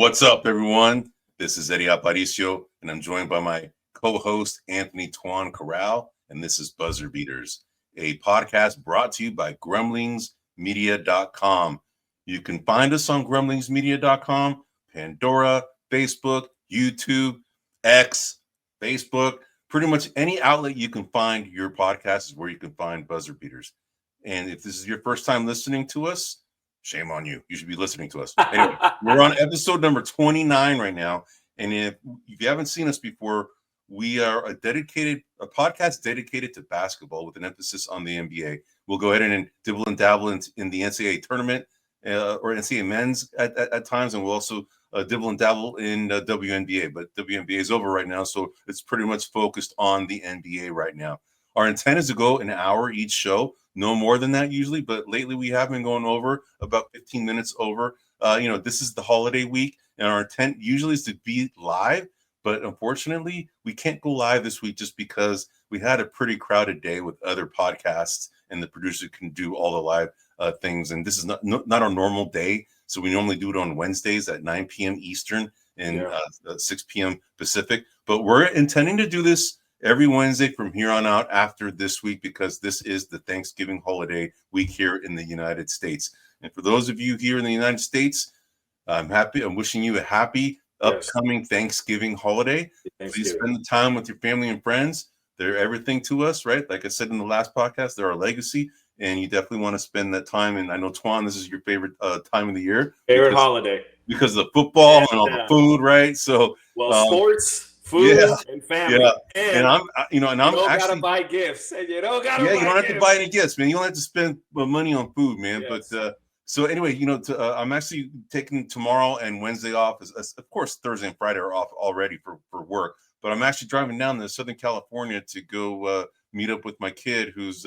what's up, everyone? This is Eddie Apparicio, and I'm joined by my co-host, Anthony Tuan Corral, and this is Buzzer Beaters, a podcast brought to you by grumblingsmedia.com. You can find us on grumblingsmedia.com, Pandora, Facebook, YouTube, X, Facebook, pretty much any outlet you can find your podcast is where you can find Buzzer Beaters. And if this is your first time listening to us, shame on you. You should be listening to us. Anyway, we're on episode number 29 right now. And if you haven't seen us before, we are a podcast dedicated to basketball with an emphasis on the NBA. We'll go ahead and dibble and dabble in the NCAA tournament or NCAA men's at times. And we'll also dibble and dabble in WNBA. But WNBA is over right now, so it's pretty much focused on the NBA right now. Our intent is to go an hour each show. No more than that usually, but lately we have been going over about 15 minutes over. This is the holiday week, and our intent usually is to be live, but unfortunately we can't go live this week just because we had a pretty crowded day with other podcasts, and the producer can do all the live things. And this is not our normal day, so we normally do it on Wednesdays at 9 p.m. Eastern and 6 p.m. Pacific. But we're intending to do this every Wednesday from here on out after this week, because this is the Thanksgiving holiday week here in the United States. And for those of you here in the United States, I'm wishing you a happy upcoming Thanksgiving holiday. Please spend the time with your family and friends. They're everything to us, right? Like I said in the last podcast, they're our legacy, and you definitely want to spend that time. And I know, Twan, this is your favorite time of the year. Favorite holiday. Because of the football and all the food, right? So, sports. Food and family. Yeah. And I'm actually gotta buy gifts. And you don't gotta you don't have to buy any gifts, man. You don't have to spend money on food, man. Yes. But so anyway, I'm actually taking tomorrow and Wednesday off. Of course, Thursday and Friday are off already for work. But I'm actually driving down to Southern California to go meet up with my kid who's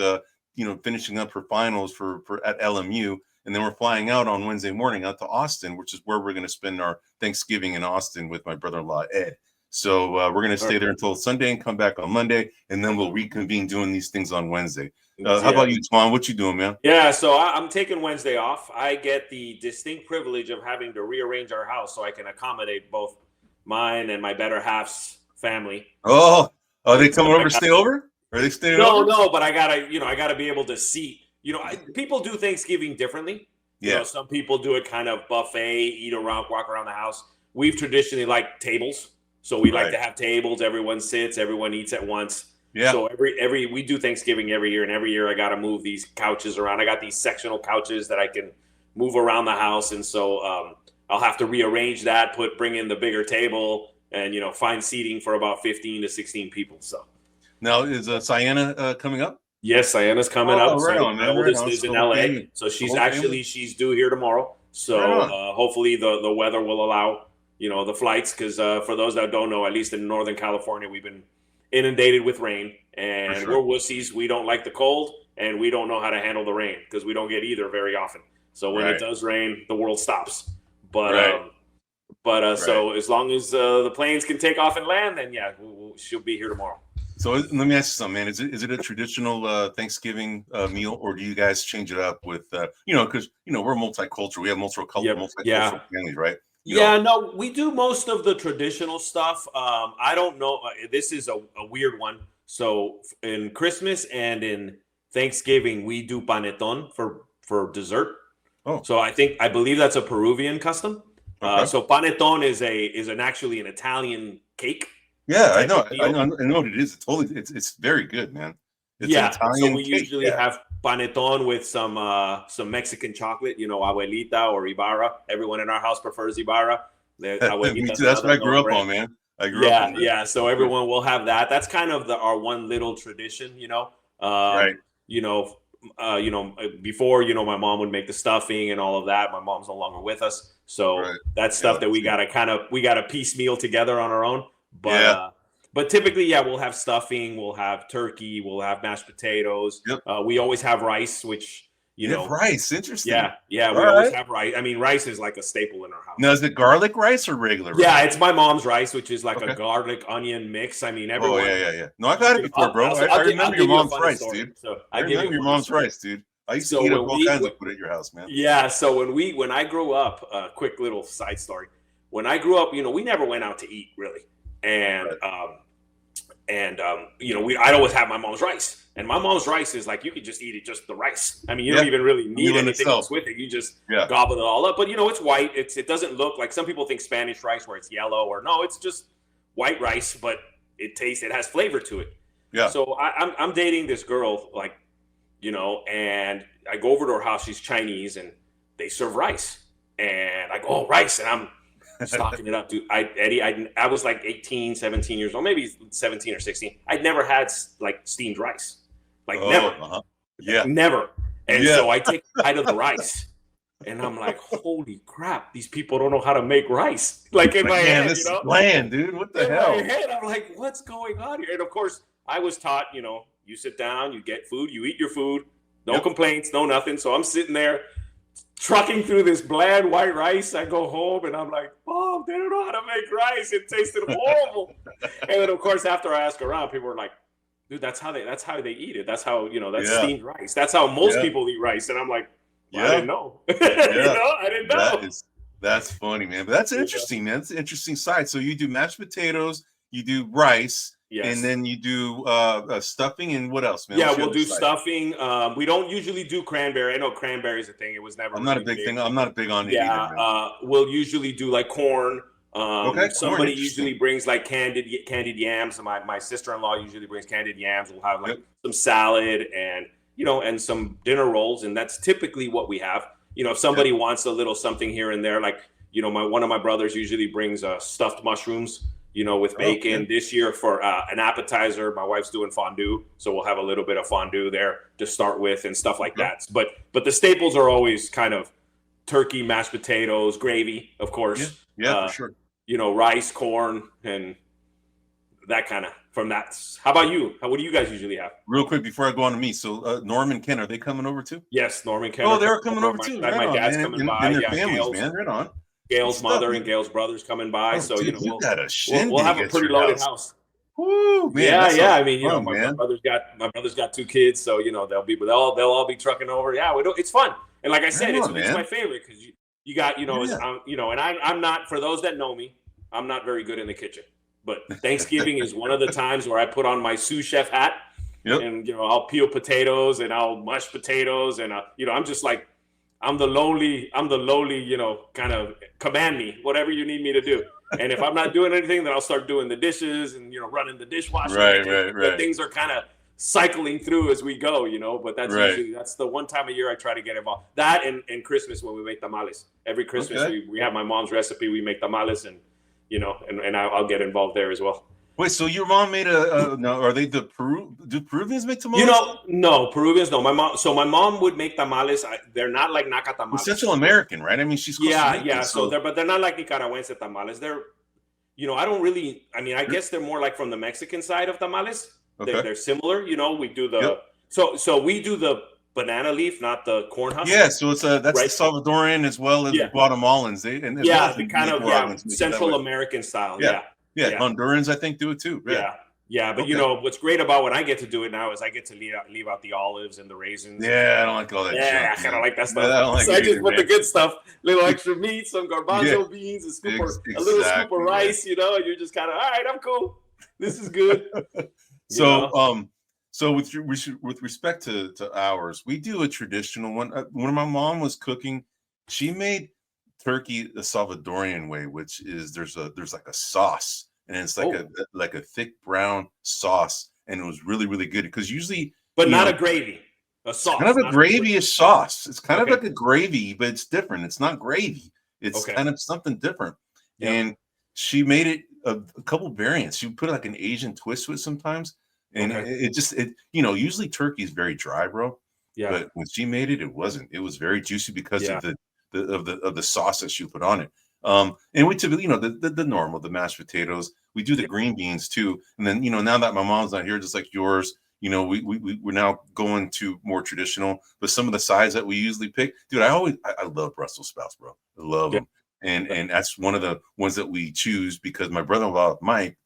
finishing up her finals for at LMU. And then we're flying out on Wednesday morning out to Austin, which is where we're going to spend our Thanksgiving in Austin with my brother-in-law, Ed. So we're going to stay there until Sunday and come back on Monday, and then we'll reconvene doing these things on Wednesday. How about you, Tom? What you doing, man? Yeah, so I'm taking Wednesday off. I get the distinct privilege of having to rearrange our house so I can accommodate both mine and my better half's family. Oh, are they coming over to stay over? Are they staying over? No, but I gotta be able to seat. People do Thanksgiving differently. Yeah. Some people do it kind of buffet, eat around, walk around the house. We've traditionally liked tables. So we like to have tables. Everyone sits. Everyone eats at once. Yeah. So we do Thanksgiving every year, and every year I got to move these couches around. I got these sectional couches that I can move around the house, and so I'll have to rearrange that, bring in the bigger table, and find seating for about 15 to 16 people. So now is Sienna coming up? Yes, Sienna's coming up. Right on, man. My oldest lives in LA, so she's due here tomorrow. So hopefully the weather will allow the flights, because for those that don't know, at least in Northern California, we've been inundated with rain, and we're wussies. We don't like the cold, and we don't know how to handle the rain because we don't get either very often. So when it does rain, the world stops. But so as long as the planes can take off and land, then she'll be here tomorrow. So let me ask you something, man. Is it a traditional Thanksgiving meal, or do you guys change it up with because we're multicultural. We have multicultural families, right? No, we do most of the traditional stuff. I don't know. This is a weird one. So in Christmas and in Thanksgiving, we do panettone for dessert. Oh, so I believe that's a Peruvian custom. Okay. So panettone is actually an Italian cake. Yeah, I know what it is. It's very good, man. It's so we usually have panettone with some Mexican chocolate, abuelita or Ibarra. Everyone in our house prefers Ibarra. Me too. That's what I grew up on, man. I grew up on that. Yeah. So everyone will have that. That's kind of our one little tradition, right. Before, my mom would make the stuffing and all of that. My mom's no longer with us. So that's stuff that we gotta piecemeal together on our own. But typically, we'll have stuffing, we'll have turkey, we'll have mashed potatoes. Yep. We always have rice, which rice. Interesting. We always have rice. I mean, rice is like a staple in our house. Now, is it garlic rice or regular rice? Yeah, it's my mom's rice, which is like a garlic onion mix. I mean, everyone. Oh yeah. No, I've had it before, bro. I remember your mom's rice, dude. So I remember your mom's rice, dude. I used to eat all kinds of food at your house, man. Yeah. So when I grew up, quick little side story. when I grew up, we never went out to eat really, and I'd always have my mom's rice, and my mom's rice is like you could just eat it, just the rice. I mean, you don't even really need anything else with it. You just gobble it all up. But it's white. It doesn't look like some people think Spanish rice where it's yellow, or no, it's just white rice, but it has flavor to it. Yeah. So I'm dating this girl, like, and I go over to her house. She's Chinese, and they serve rice, and I go, oh, rice, and I'm stocking it up, dude. I was like 18, 17 years old, maybe 17 or 16. I'd never had like steamed rice, like never, never. And so I take a bite of the rice, and I'm like, holy crap, these people don't know how to make rice. Like in my head, this is bland, dude. What the hell? In my head, I'm like, what's going on here? And of course, I was taught, you sit down, you get food, you eat your food, no complaints, no nothing. So I'm sitting there trucking through this bland white rice. I go home and I'm like, Mom, they don't know how to make rice. It tasted horrible. And then of course, after I ask around, people are like, dude, that's how they eat it. That's how, that's steamed rice. That's how most people eat rice. And I'm like, I didn't know. I didn't know. That's funny, man. But that's interesting, man. That's an interesting side. So you do mashed potatoes, you do rice. Yes. And then you do stuffing, and what else, man? Yeah, we'll do stuffing. We don't usually do cranberry. I know cranberry is a thing. It was never. I'm not a big thing. I'm not big on it either. Yeah, we'll usually do like corn. Somebody usually brings like candied yams. My sister-in-law usually brings candied yams. We'll have like some salad and and some dinner rolls, and that's typically what we have. If somebody wants a little something here and there, like one of my brothers usually brings stuffed mushrooms. With bacon. This year for an appetizer, my wife's doing fondue, so we'll have a little bit of fondue there to start with and stuff like that. But the staples are always kind of turkey, mashed potatoes, gravy, of course. Yeah, for sure. Rice, corn, and that kind of from that. How about you? What do you guys usually have? Real quick before I go on to me, so Norm and Ken, are they coming over too? Yes, Norm and Ken. Oh, they're coming over too. My dad's coming by. And their families, man. Right on. Gail's mother and Gail's brother's coming by, so dude, we'll have a pretty loaded house. Woo, man, yeah. I mean, my brother's got 2 kids, so they'll all be trucking over. Yeah, it's fun, and like I said, it's my favorite because you got and I'm not, for those that know me, I'm not very good in the kitchen, but Thanksgiving is one of the times where I put on my sous chef hat, and I'll peel potatoes and I'll mush potatoes, and I'm just like. I'm the lowly, kind of command me, whatever you need me to do. And if I'm not doing anything, then I'll start doing the dishes and, running the dishwasher. Right. Things are kind of cycling through as we go, but that's usually, that's the one time a year I try to get involved. That and Christmas when we make tamales. Every Christmas we have my mom's recipe. We make tamales and, and I'll get involved there as well. Wait, so your mom made no? Are they do Peruvians make tamales? No, Peruvians no. My mom would make tamales. They're not like Naca tamales. Central American, right? I mean, she's Rican, so they're not like Nicaraguense tamales. They're, I don't really. I mean, I guess they're more like from the Mexican side of tamales. They're similar. We do the so we do the banana leaf, not the corn husk. Yeah, so it's that's the Salvadorian as well as the Guatemalans. The kind of Central American style. Yeah, Hondurans, I think, do it too. Yeah. But what's great about when I get to do it now is I get to leave out the olives and the raisins. Yeah, I don't like all that. Yeah, I kind of like that stuff. I just put the good stuff, little extra meat, some garbanzo beans, a little scoop of rice. And you're just kind of, all right, I'm cool. This is good. So with respect to ours, we do a traditional one. When my mom was cooking, she made turkey the Salvadorian way, which is there's like a sauce, and it's like a thick brown sauce, and it was really, really good because usually, but not a gravy, a sauce, kind of a gravy-ish sauce. It's kind of like a gravy, but it's different. It's not gravy. It's kind of something different. Yeah. And she made it a couple variants. She put like an Asian twist to it sometimes, and it usually turkey is very dry, bro. Yeah. But when she made it, it wasn't. It was very juicy because of the sauce that she put on it. And we typically, the normal, the mashed potatoes. We do the green beans too. And then, now that my mom's not here, just like yours, we're now going to more traditional. But some of the sides that we usually pick, dude, I love Brussels sprouts, bro. I love them. And that's one of the ones that we choose because my brother-in-law Mike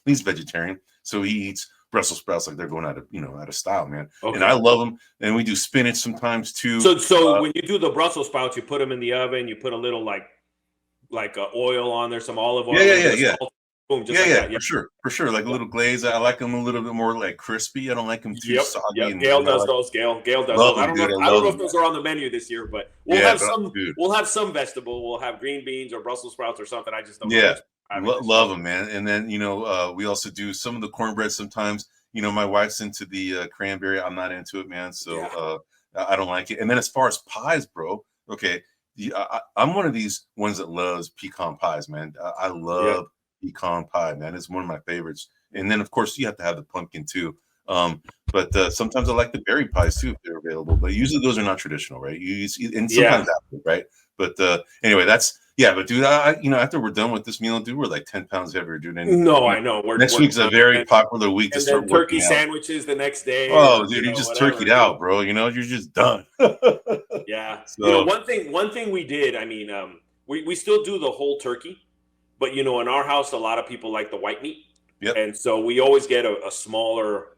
he's vegetarian, so he eats Brussels sprouts like they're going out of style, man. And I love them. And we do spinach sometimes too. So when you do the Brussels sprouts, you put them in the oven. You put a little like like oil on there, some olive oil. Yeah. Boom, just like that. For sure. Like a little glaze. I like them a little bit more like crispy. I don't like them too soggy. Yep. Gail does those. Gail does those. I don't know if those are on the menu this year, but we'll have some. We'll have some vegetable. We'll have green beans or Brussels sprouts or something. I just don't. Yeah, love them, man. And then we also do some of the cornbread sometimes. My wife's into the cranberry. I'm not into it, man. So I don't like it. And then as far as pies, bro. Okay, I'm one of these ones that loves pecan pies, man. I love pecan pie, man. It's one of my favorites. And then of course you have to have the pumpkin too. But sometimes I like the berry pies too if they're available. But usually those are not traditional, right? And sometimes after, right? But anyway, but dude, after we're done with this meal, dude, we're like 10 pounds heavier, dude. And, no, I know. Next week's a very popular week to start turkey sandwiches the next day. Oh, dude, you just turkeyed out, bro. You're just done. Yeah. So, one thing we did, I mean, we still do the whole turkey, but in our house, a lot of people like the white meat. Yep. And so we always get a smaller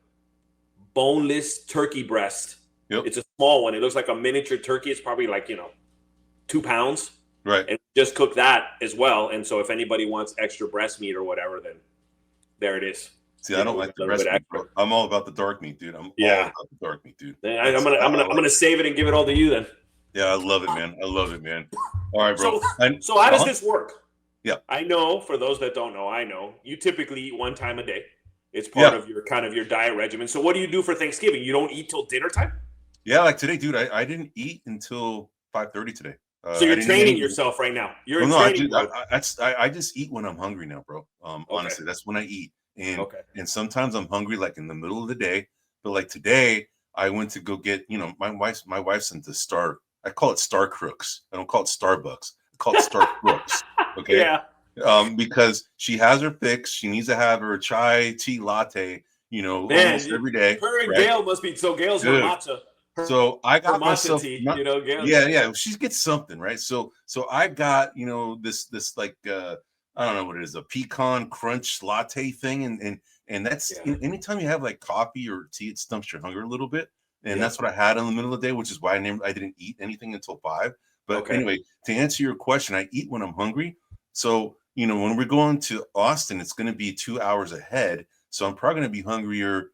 boneless turkey breast. Yep. It's a small one. It looks like a miniature turkey. It's probably like, 2 pounds. Right. And just cook that as well. And so if anybody wants extra breast meat or whatever, then there it is. See, I don't like the breast meat, bro. I'm all about the dark meat, dude. I'm all about the dark meat, dude. I'm gonna save it and give it all to you then. Yeah, I love it, man. All right, bro. So how does this work? Yeah. I know, for those that don't know, you typically eat one time a day. It's part of your diet regimen. So what do you do for Thanksgiving? You don't eat till dinner time? Yeah, like today, dude, I didn't eat until 5:30 today. So you're training yourself right now. I just eat when I'm hungry now, bro. Honestly, that's when I eat. And sometimes I'm hungry like in the middle of the day. But like today, I went to go get, my wife's into Star. I call it Star Crooks. I don't call it Starbucks. I call it Star Crooks. Okay. Yeah. Because she has her fix. She needs to have her chai tea latte, almost every day. Her and Gail must be Gail's her matcha. So I got myself, tea, yeah. She gets something, right? So I got, this like I don't know what it is, a pecan crunch latte thing, and that's anytime you have like coffee or tea, it stumps your hunger a little bit, and that's what I had in the middle of the day, which is why I didn't eat anything until 5. But anyway, to answer your question, I eat when I'm hungry. So when we're going to Austin, it's going to be 2 hours ahead, so I'm probably going to be hungrier,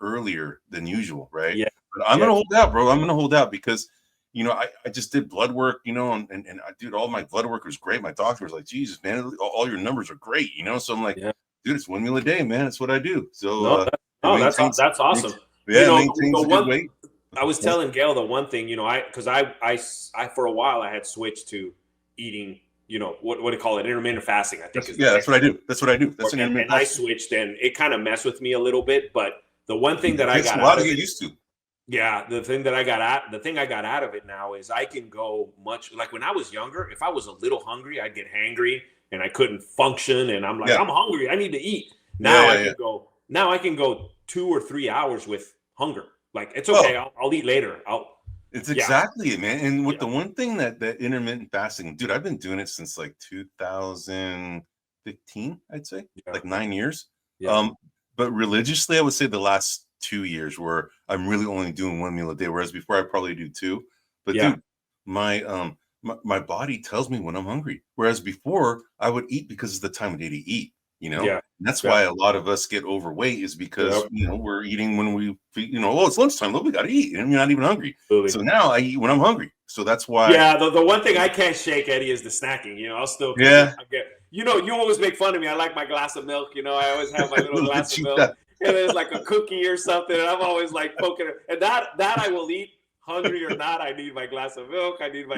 earlier than usual, right? Yeah. But I'm gonna hold out, bro. I'm gonna hold out because, I just did blood work, and dude, all my blood work was great. My doctor was like, Jesus, man, all your numbers are great, So I'm like, dude, it's one meal a day, man. That's what I do. So that's awesome. Maintains good weight. I was telling Gail the one thing, because I for a while I had switched to eating, what do you call it? Intermittent fasting, I think. That's what I do. That's an intermittent. And I switched, and it kind of messed with me a little bit. But the one thing that I got a lot to get used to. Yeah, the thing I got out of it now is I can go much like when I was younger. If I was a little hungry, I'd get hangry and I couldn't function. And I'm like, I'm hungry. I need to eat. Now I can go 2 or 3 hours with hunger. Like it's okay. I'll eat later. It's exactly it, man. And with the one thing that intermittent fasting, dude, I've been doing it since like 2015, I'd say, like 9 years. Yeah. But religiously, I would say the last 2 years where I'm really only doing one meal a day, whereas before I probably do 2. But dude, my body tells me when I'm hungry, whereas before I would eat because it's the time of day to eat. And that's why a lot of us get overweight is because we're eating when we it's lunchtime. Look, we got to eat, and you're not even hungry. Absolutely. So now I eat when I'm hungry. So that's why. Yeah, the one thing I can't shake, Eddie, is the snacking. I'll still you always make fun of me. I like my glass of milk. I always have my little glass of milk. And there's like a cookie or something, and I'm always like poking it. And that I will eat, hungry or not. I need my glass of milk. I need my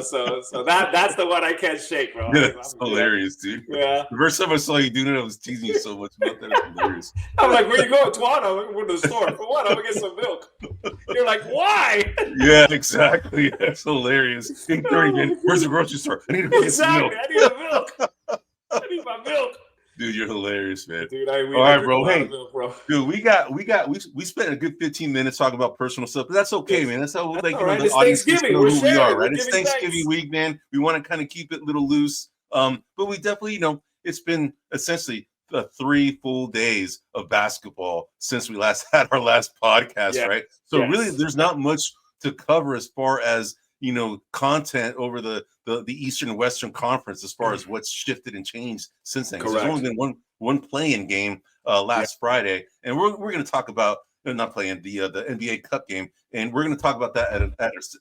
So that's the one I can't shake, bro. That's hilarious, dude. Yeah. The first time I saw you doing it, I was teasing you so much about that. It's hilarious. I'm like, where you going, Twan? I'm going to the store. For what? I'm gonna get some milk. You're like, why? Yeah, exactly. That's hilarious. 30 minutes. Where's the grocery store? I need to get some milk. I need a milk. I need my milk. Dude, you're hilarious, man. Dude, all right, bro. Hey, milk, bro. Dude, we spent a good 15 minutes talking about personal stuff, but that's okay, man. That's how the audience know who we are, right? It's Thanksgiving thanks. week, man. We want to kind of keep it a little loose, but we definitely, it's been essentially 3 full days of basketball since we last had our last podcast, right? So really, there's not much to cover as far as content over the Eastern and Western Conference as far as what's shifted and changed since then. There's only been one play-in game last Friday, and we're going to talk about not play-in the NBA Cup game, and we're going to talk about that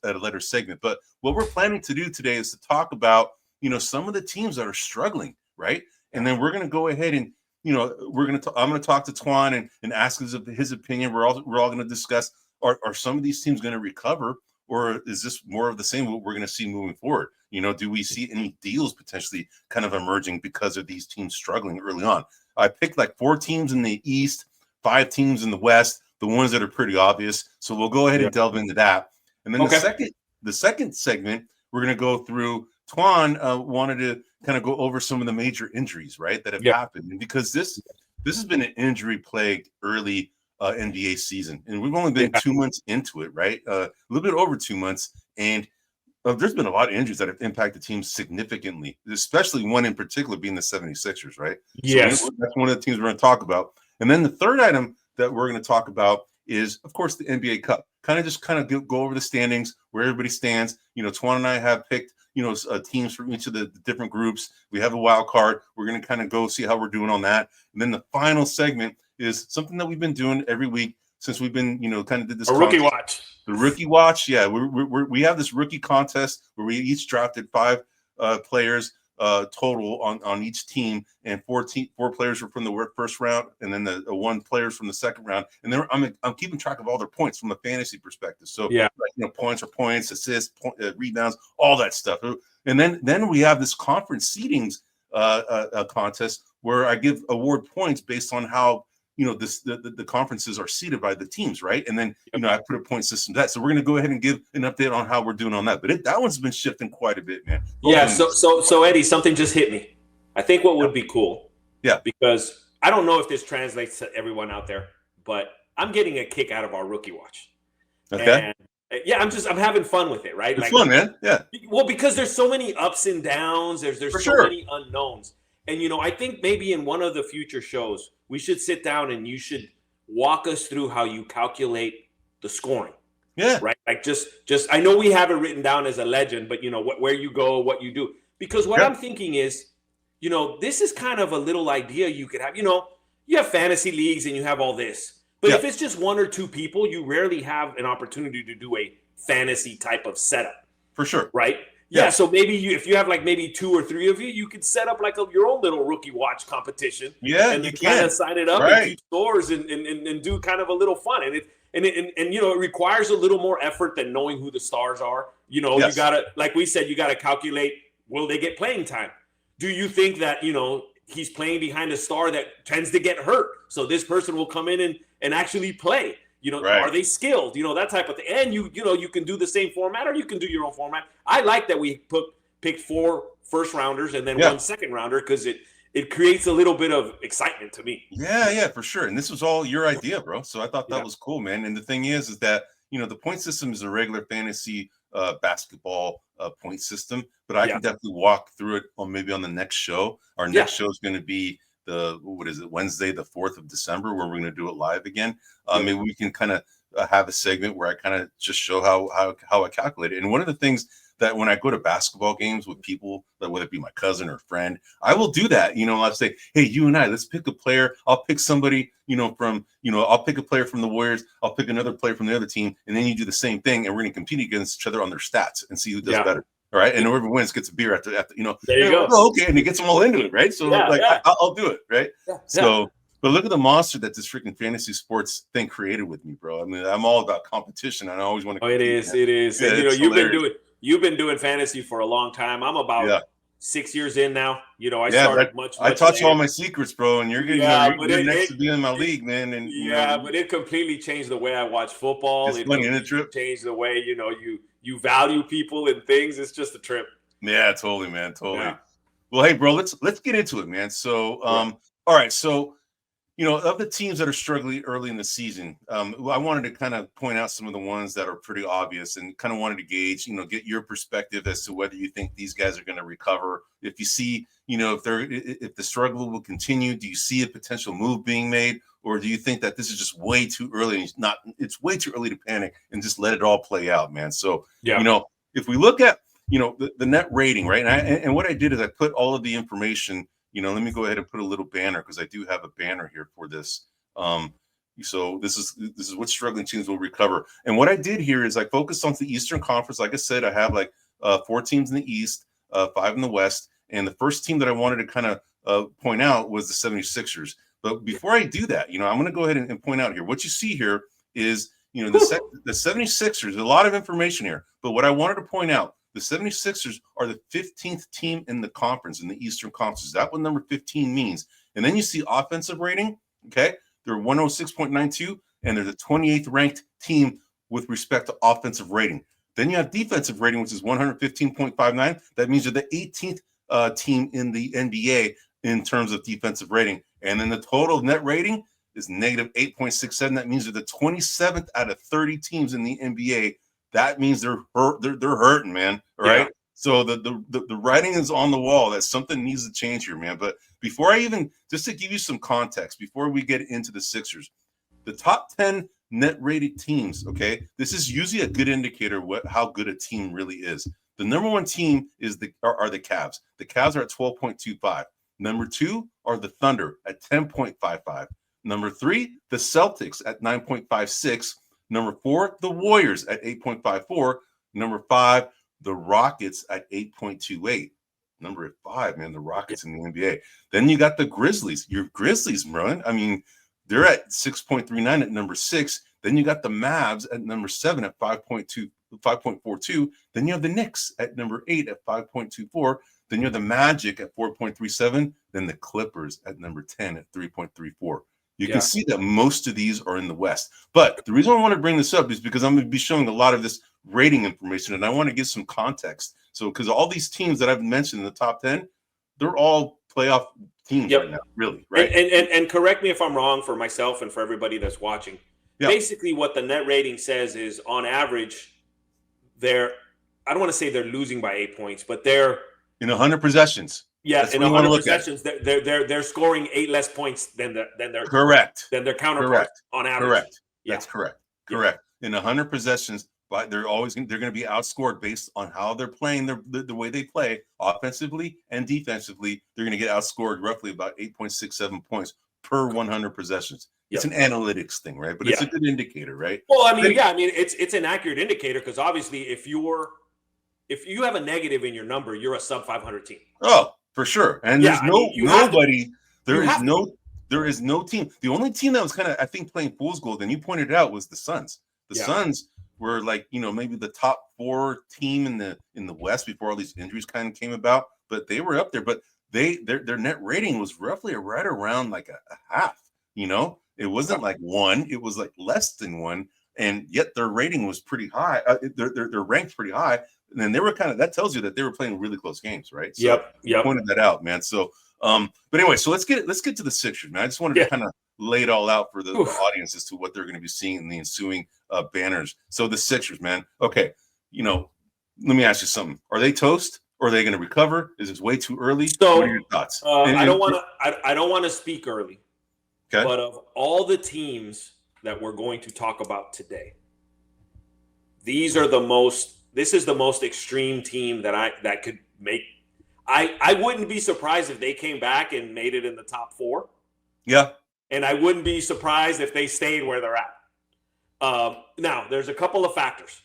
at a later segment. But what we're planning to do today is to talk about some of the teams that are struggling, right? And then we're going to go ahead and I'm going to talk to Twan and ask his opinion. We're all going to discuss are some of these teams going to recover, or is this more of the same what we're going to see moving forward? Do we see any deals potentially kind of emerging because of these teams struggling early on? I picked like 4 teams in the East, 5 teams in the West, the ones that are pretty obvious. So we'll go ahead and delve into that. And then the second segment, we're going to go through. Twan wanted to kind of go over some of the major injuries, right, that have happened. And because this has been an injury-plagued early NBA season, and we've only been 2 months into it, right? A little bit over 2 months, and there's been a lot of injuries that have impacted teams significantly, especially one in particular being the 76ers, right? Yes. So that's one of the teams we're going to talk about. And then the third item that we're going to talk about is, of course, the NBA Cup. Kind of go over the standings, where everybody stands. Twan and I have picked teams from each of the different groups. We have a wild card. We're going to kind of go see how we're doing on that. And then the final segment is something that we've been doing every week since we've been, kind of did this rookie watch. The rookie watch. Yeah, we have this rookie contest where we each drafted 5 players total on each team, and 4 players were from the first round, and then the 1 players from the second round. And then I'm keeping track of all their points from a fantasy perspective. So points are points, assists, rebounds, all that stuff. And then we have this conference seedings contest where I give award points based on how the conferences are seeded by the teams, right? And then I put a point system to that. So we're going to go ahead and give an update on how we're doing on that. But that one's been shifting quite a bit, man. So Eddie, something just hit me. I think what would be cool, because I don't know if this translates to everyone out there, but I'm getting a kick out of our rookie watch. Okay. And, I'm having fun with it, right? It's fun, man. Yeah. Well, because there's so many ups and downs. There's so many unknowns. And, I think maybe in one of the future shows, we should sit down and you should walk us through how you calculate the scoring. Yeah. Right. Like just I know we have it written down as a legend, but where you go, what you do. Because what I'm thinking is, this is kind of a little idea you could have. You have fantasy leagues and you have all this. But if it's just 1 or 2 people, you rarely have an opportunity to do a fantasy type of setup. For sure. Right. Yeah, so maybe if you have like maybe 2 or 3 of you, you could set up like your own little rookie watch competition. Yeah, and you kind of sign it up and keep scores and do kind of a little fun. And it requires a little more effort than knowing who the stars are. You gotta, like we said, you gotta calculate, will they get playing time? Do you think that he's playing behind a star that tends to get hurt, so this person will come in and actually play? Are they skilled? That type of thing. And you can do the same format, or you can do your own format. I like that we picked 4 first rounders and then 1 second rounder, because it creates a little bit of excitement to me. Yeah, for sure. And this was all your idea, bro. So I thought that was cool, man. And the thing is that the point system is a regular fantasy basketball point system, but I can definitely walk through it on the next show. Our next show is going to be Wednesday, the 4th of December, where we're going to do it live again. Maybe we can kind of have a segment where I kind of just show how I calculate it. And one of the things that when I go to basketball games with people, whether it be my cousin or friend, I will do that. I'll say, hey, you and I, let's pick a player. I'll pick somebody, I'll pick a player from the Warriors. I'll pick another player from the other team. And then you do the same thing. And we're going to compete against each other on their stats and see who does better. All right. And whoever wins gets a beer after there you go. Oh, okay. And it gets them all into it. Right. So I'll do it. Right. Yeah, so, but look at the monster that this freaking fantasy sports thing created with me, bro. I mean, I'm all about competition. And I always want to. It is. Yeah, and, you've been doing fantasy for a long time. I'm about 6 years in now. I started much I taught you all my secrets, bro, and you're next to be in my league, man. And but it completely changed the way I watch football. It's funny, isn't it, Trip? Changed the way you value people and things. It's just a trip. Yeah, totally, man, totally. Yeah. Well, hey, bro, let's get into it, man. So, all right, so. Of the teams that are struggling early in the season, I wanted to kind of point out some of the ones that are pretty obvious, and kind of wanted to gauge, get your perspective as to whether you think these guys are going to recover. If you see, if the struggle will continue, do you see a potential move being made, or do you think that this is just way too early? And it's way too early to panic and just let it all play out, man. So, if we look at, the net rating, right? And what I did is I put all of the information, let me go ahead and put a little banner because I do have a banner here for this. So this is what struggling teams will recover. And what I did here is I focused on the Eastern Conference. Like I said, I have like 4 teams in the East, 5 in the West. And the first team that I wanted to kind of point out was the 76ers. But before I do that, I'm going to go ahead and point out here. What you see here is, the 76ers, a lot of information here. But what I wanted to point out, the 76ers are the 15th team in the conference, in the Eastern Conference. That's what number 15 means. And then you see offensive rating, okay? They're 106.92, and they're the 28th ranked team with respect to offensive rating. Then you have defensive rating, which is 115.59. That means you're the 18th team in the NBA in terms of defensive rating. And then the total net rating is negative 8.67. That means they're the 27th out of 30 teams in the NBA. That means they're hurting, man. All right. Yeah. So the writing is on the wall that something needs to change here, man. But before I even, just to give you some context, before we get into the Sixers, the top 10 net rated teams, okay, this is usually a good indicator how good a team really is. The number 1 team are the Cavs. The Cavs are at 12.25. Number 2 are the Thunder at 10.55. Number 3, the Celtics at 9.56. Number 4, the Warriors at 8.54. Number 5, the Rockets at 8.28. Number 5, man, the Rockets in the NBA. Then you got the Grizzlies. Your Grizzlies, bro. I mean, they're at 6.39 at number 6. Then you got the Mavs at number 7 at 5.42. Then you have the Knicks at number 8 at 5.24. Then you have the Magic at 4.37. Then the Clippers at number 10 at 3.34. You can see that most of these are in the West. But the reason I want to bring this up is because I'm going to be showing a lot of this rating information, and I want to give some context. So, because all these teams that I've mentioned in the top 10, they're all playoff teams right now, really, right? And correct me if I'm wrong for myself and for everybody that's watching. Yep. Basically, what the net rating says is, on average, I don't want to say they're losing by 8 points, but they're in 100 possessions. Yeah, in 100 possessions, they're scoring 8 less points than their correct than their counterpart on average. Correct. Yeah. That's correct. Correct. In 100 possessions, but they're going to be outscored based on how they're playing, the way they play offensively and defensively. They're going to get outscored roughly about 8.67 points per 100 possessions. It's an analytics thing, right? But it's a good indicator, right? Well, I mean, it's an accurate indicator because obviously, if you have a negative in your number, you're a sub 500 team. Oh, for sure. And there's nobody. There is no team. The only team that was kind of, I think, playing fool's gold, and you pointed it out, was the Suns. The Suns were like, maybe the top 4 team in the West before all these injuries kind of came about. But they were up there. But their net rating was roughly right around like a half. It wasn't like 1. It was like less than 1. And yet their rating was pretty high. They're ranked pretty high. And then they were that tells you that they were playing really close games, right? So you pointed that out, man. So, but anyway, so let's get to the Sixers, man. I just wanted to kind of lay it all out for the audience as to what they're going to be seeing in the ensuing banners. So the Sixers, man. Okay, let me ask you something. Are they toast, or are they going to recover? Is this way too early? So, what are your thoughts? I don't want to speak early. Okay. But of all the teams that we're going to talk about today, this is the most extreme team that could make. I wouldn't be surprised if they came back and made it in the top 4. Yeah. And I wouldn't be surprised if they stayed where they're at. Now, there's a couple of factors,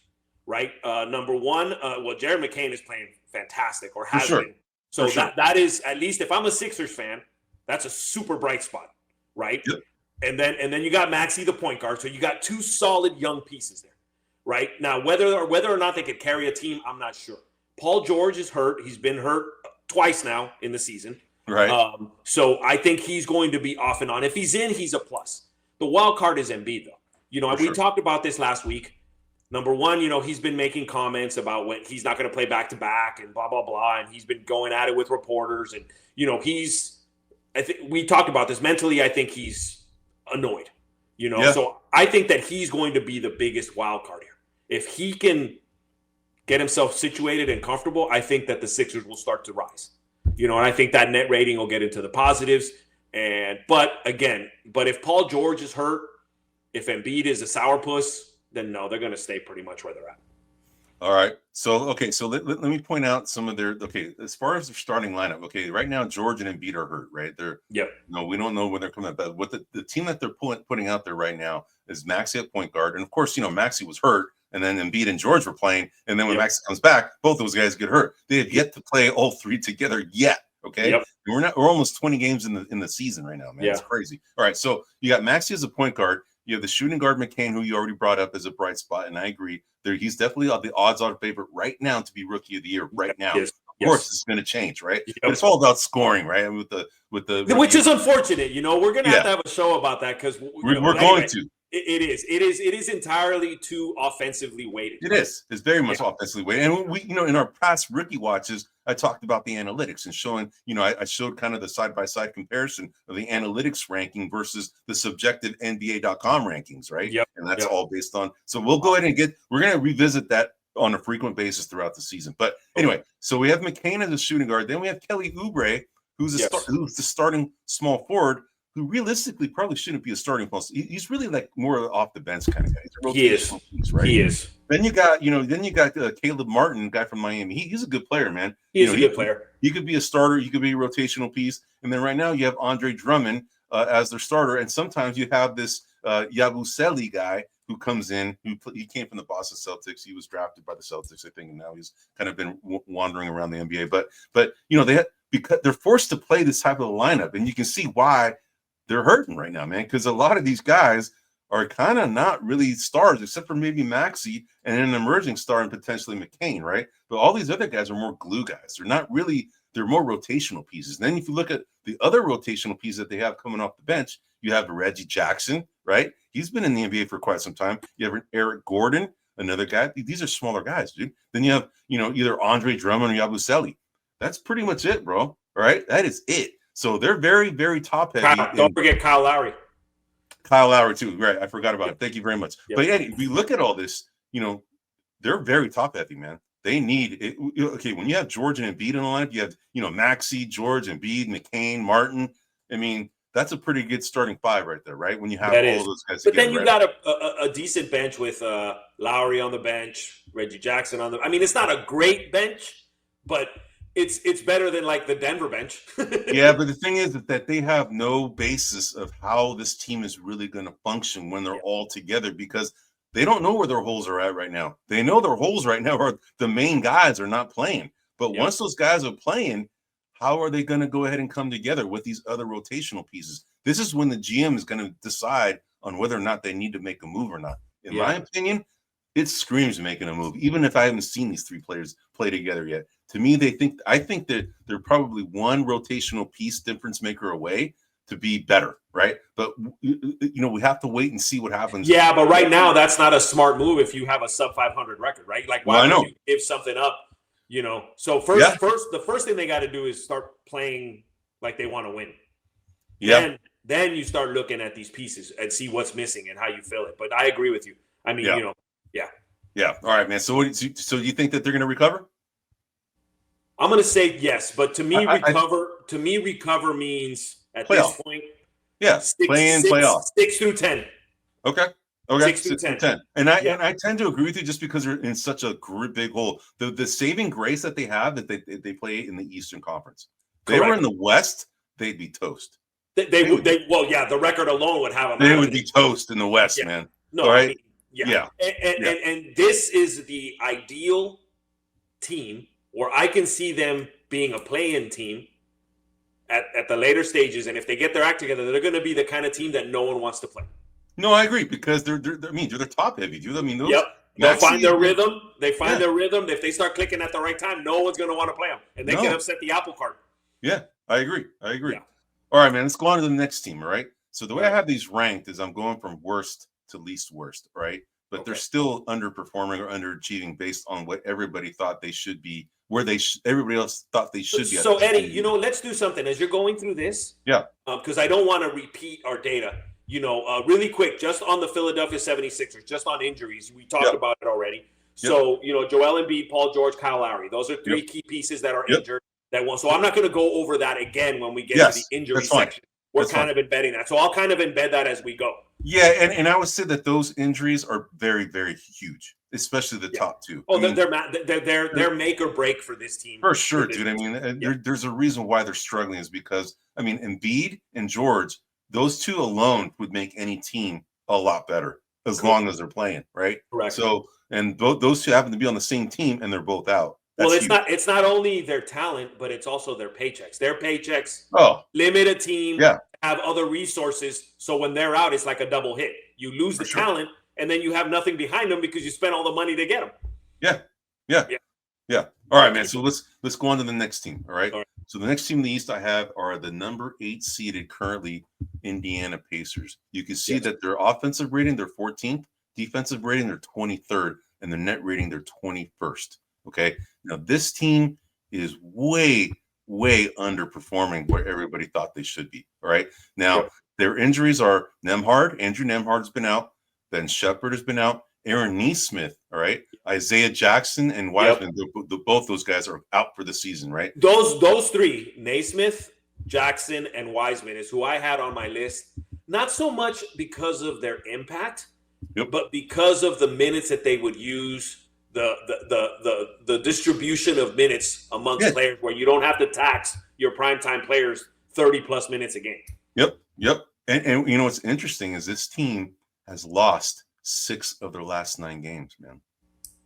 right? Number 1, Jared McCain is playing fantastic, or has been. So that is, at least if I'm a Sixers fan, that's a super bright spot, right? Yep. And then you got Maxey, the point guard. So you got 2 solid young pieces there. Right now, whether or not they could carry a team, I'm not sure. Paul George is hurt. He's been hurt twice now in the season. Right. So I think he's going to be off and on. If he's in, he's a plus. The wild card is Embiid, though. We talked about this last week. Number 1, he's been making comments about when he's not going to play back to back and blah blah blah, and he's been going at it with reporters, and I think we talked about this mentally. I think he's annoyed. So I think that he's going to be the biggest wild card here. If he can get himself situated and comfortable, I think that the Sixers will start to rise. And I think that net rating will get into the positives. But if Paul George is hurt, if Embiid is a sourpuss, then no, they're going to stay pretty much where they're at. All right. So let me point out some of their as far as their starting lineup. Okay, right now George and Embiid are hurt, right? We don't know when they're coming back. What the team that they're putting out there right now is Maxey at point guard, and of course Maxey was hurt, and then Embiid and George were playing, and then when Maxey comes back, both those guys get hurt. They have yet to play all three together yet. Okay, we're almost 20 games in the season right now, man. It's crazy. All right, so you got Maxey as a point guard. You have the shooting guard McCain, who you already brought up as a bright spot, and I agree. He's definitely the odds-on favorite right now to be Rookie of the Year. Right now, of course, it's going to change, right? But it's all about scoring, right? And with the which is unfortunate. We're going to have a show about that because we're going to. It is entirely too offensively weighted. It is. It's very much offensively weighted. And we, in our past rookie watches, I talked about the analytics and showing, I showed kind of the side-by-side comparison of the analytics ranking versus the subjective NBA.com rankings, right? Yep. And that's all based on. So we'll go ahead and we're going to revisit that on a frequent basis throughout the season. But anyway, so we have McCain as a shooting guard. Then we have Kelly Oubre, who's the starting small forward, who realistically probably shouldn't be a starting post. He's really like more off the bench kind of guy. He is. Right? He is. Then you got, Caleb Martin, guy from Miami. He's a good player, man. He's a good player. He could be a starter. He could be a rotational piece. And then right now you have Andre Drummond as their starter. And sometimes you have this Yabusele guy who comes in. He came from the Boston Celtics. He was drafted by the Celtics, I think, and now he's kind of been wandering around the NBA. But because they're forced to play this type of lineup, and you can see why they're hurting right now, man, because a lot of these guys are kind of not really stars, except for maybe Maxey and an emerging star and potentially McCain, right? But all these other guys are more glue guys. They're more rotational pieces. And then if you look at the other rotational pieces that they have coming off the bench, you have Reggie Jackson, right? He's been in the NBA for quite some time. You have Eric Gordon, another guy. These are smaller guys, dude. Then you have, either Andre Drummond or Yabusele. That's pretty much it, bro. All right? That is it. So they're very, very top heavy. Don't forget Kyle Lowry. Kyle Lowry too, right? I forgot about it. Thank you very much. Yep. But if we look at all this, they're very top heavy, man. They need it. Okay, when you have George and Embiid in the lineup, you have Maxey, George, Embiid, McCain, Martin. I mean, that's a pretty good starting five right there, right? When you have all those guys. But then you got a decent bench with Lowry on the bench, Reggie Jackson on the. I mean, it's not a great bench, but it's better than like the Denver bench. Yeah, but the thing is that they have no basis of how this team is really going to function when they're all together, because they don't know where their holes are at right now. They know their holes right now are the main guys are not playing. But once those guys are playing, how are they going to go ahead and come together with these other rotational pieces? This is when the GM is going to decide on whether or not they need to make a move or not. In my opinion, it screams making a move, even if I haven't seen these three players play together yet. To me, I think that they're probably one rotational piece difference maker away to be better, right? But we have to wait and see what happens. Yeah, but right now that's not a smart move if you have a sub 500 record, right? Like, why would you give something up? So the first thing they got to do is start playing like they want to win. Yeah. Then you start looking at these pieces and see what's missing and how you fill it. But I agree with you. I mean, Yeah. All right, man. So do you think that they're going to recover? I'm going to say yes, but to me, recover means at playoff. This point, playoff 6 through 10. Okay, 6 through 10. And I tend to agree with you just because they're in such a big hole. The saving grace that they have that they play in the Eastern Conference. If they were in the West, they'd be toast. They would. The record alone would have them. They would be toast in the West, man. No, all right. And this is the ideal team where I can see them being a play-in team at the later stages. And if they get their act together, they're going to be the kind of team that no one wants to play. No, I agree, because they're top heavy, dude. I mean, they'll find their rhythm. They find their rhythm. If they start clicking at the right time, no one's going to want to play them, and they can upset the apple cart. Yeah, I agree. Yeah. All right, man. Let's go on to the next team. All right. So the way I have these ranked is I'm going from worst to least worst. Right. But they're still underperforming or underachieving based on what everybody thought they should be, where everybody else thought they should be. So Eddie, let's do something as you're going through this. Yeah. Because I don't want to repeat our data. Really quick, just on the Philadelphia 76ers, just on injuries, we talked about it already. So, Joel Embiid, Paul George, Kyle Lowry, those are three key pieces that are injured. So I'm not going to go over that again when we get to the injury section. We're kind of embedding that. So I'll kind of embed that as we go. Yeah, and I would say that those injuries are very, very huge. especially the top two. Oh, they're make or break for this team. For sure, dude. I mean, there's a reason why they're struggling is because, I mean, Embiid and George, those two alone would make any team a lot better as long as they're playing, right? Correct. So, and those two happen to be on the same team and they're both out. Well, it's not only their talent, but it's also their paychecks. Their paychecks limit a team, have other resources. So when they're out, it's like a double hit. You lose the talent, and then you have nothing behind them because you spent all the money to get them. Yeah. All right, man. So let's go on to the next team. All right. So the next team in the East I have are the number 8 seeded currently Indiana Pacers. You can see that their offensive rating, they're 14th, defensive rating, they're 23rd, and the net rating, they're 21st. Okay. Now this team is way underperforming where everybody thought they should be. All right. Now their injuries are Andrew Nemhard's been out, Ben Shepherd has been out, Aaron Nesmith, all right, Isaiah Jackson and Wiseman, both those guys are out for the season, right? Those three, Naismith, Jackson, and Wiseman, is who I had on my list. Not so much because of their impact, but because of the minutes that they would use, the distribution of minutes amongst players, where you don't have to tax your primetime players 30+ minutes a game. Yep. And you know what's interesting is this team has lost 6 of their last 9 games, man.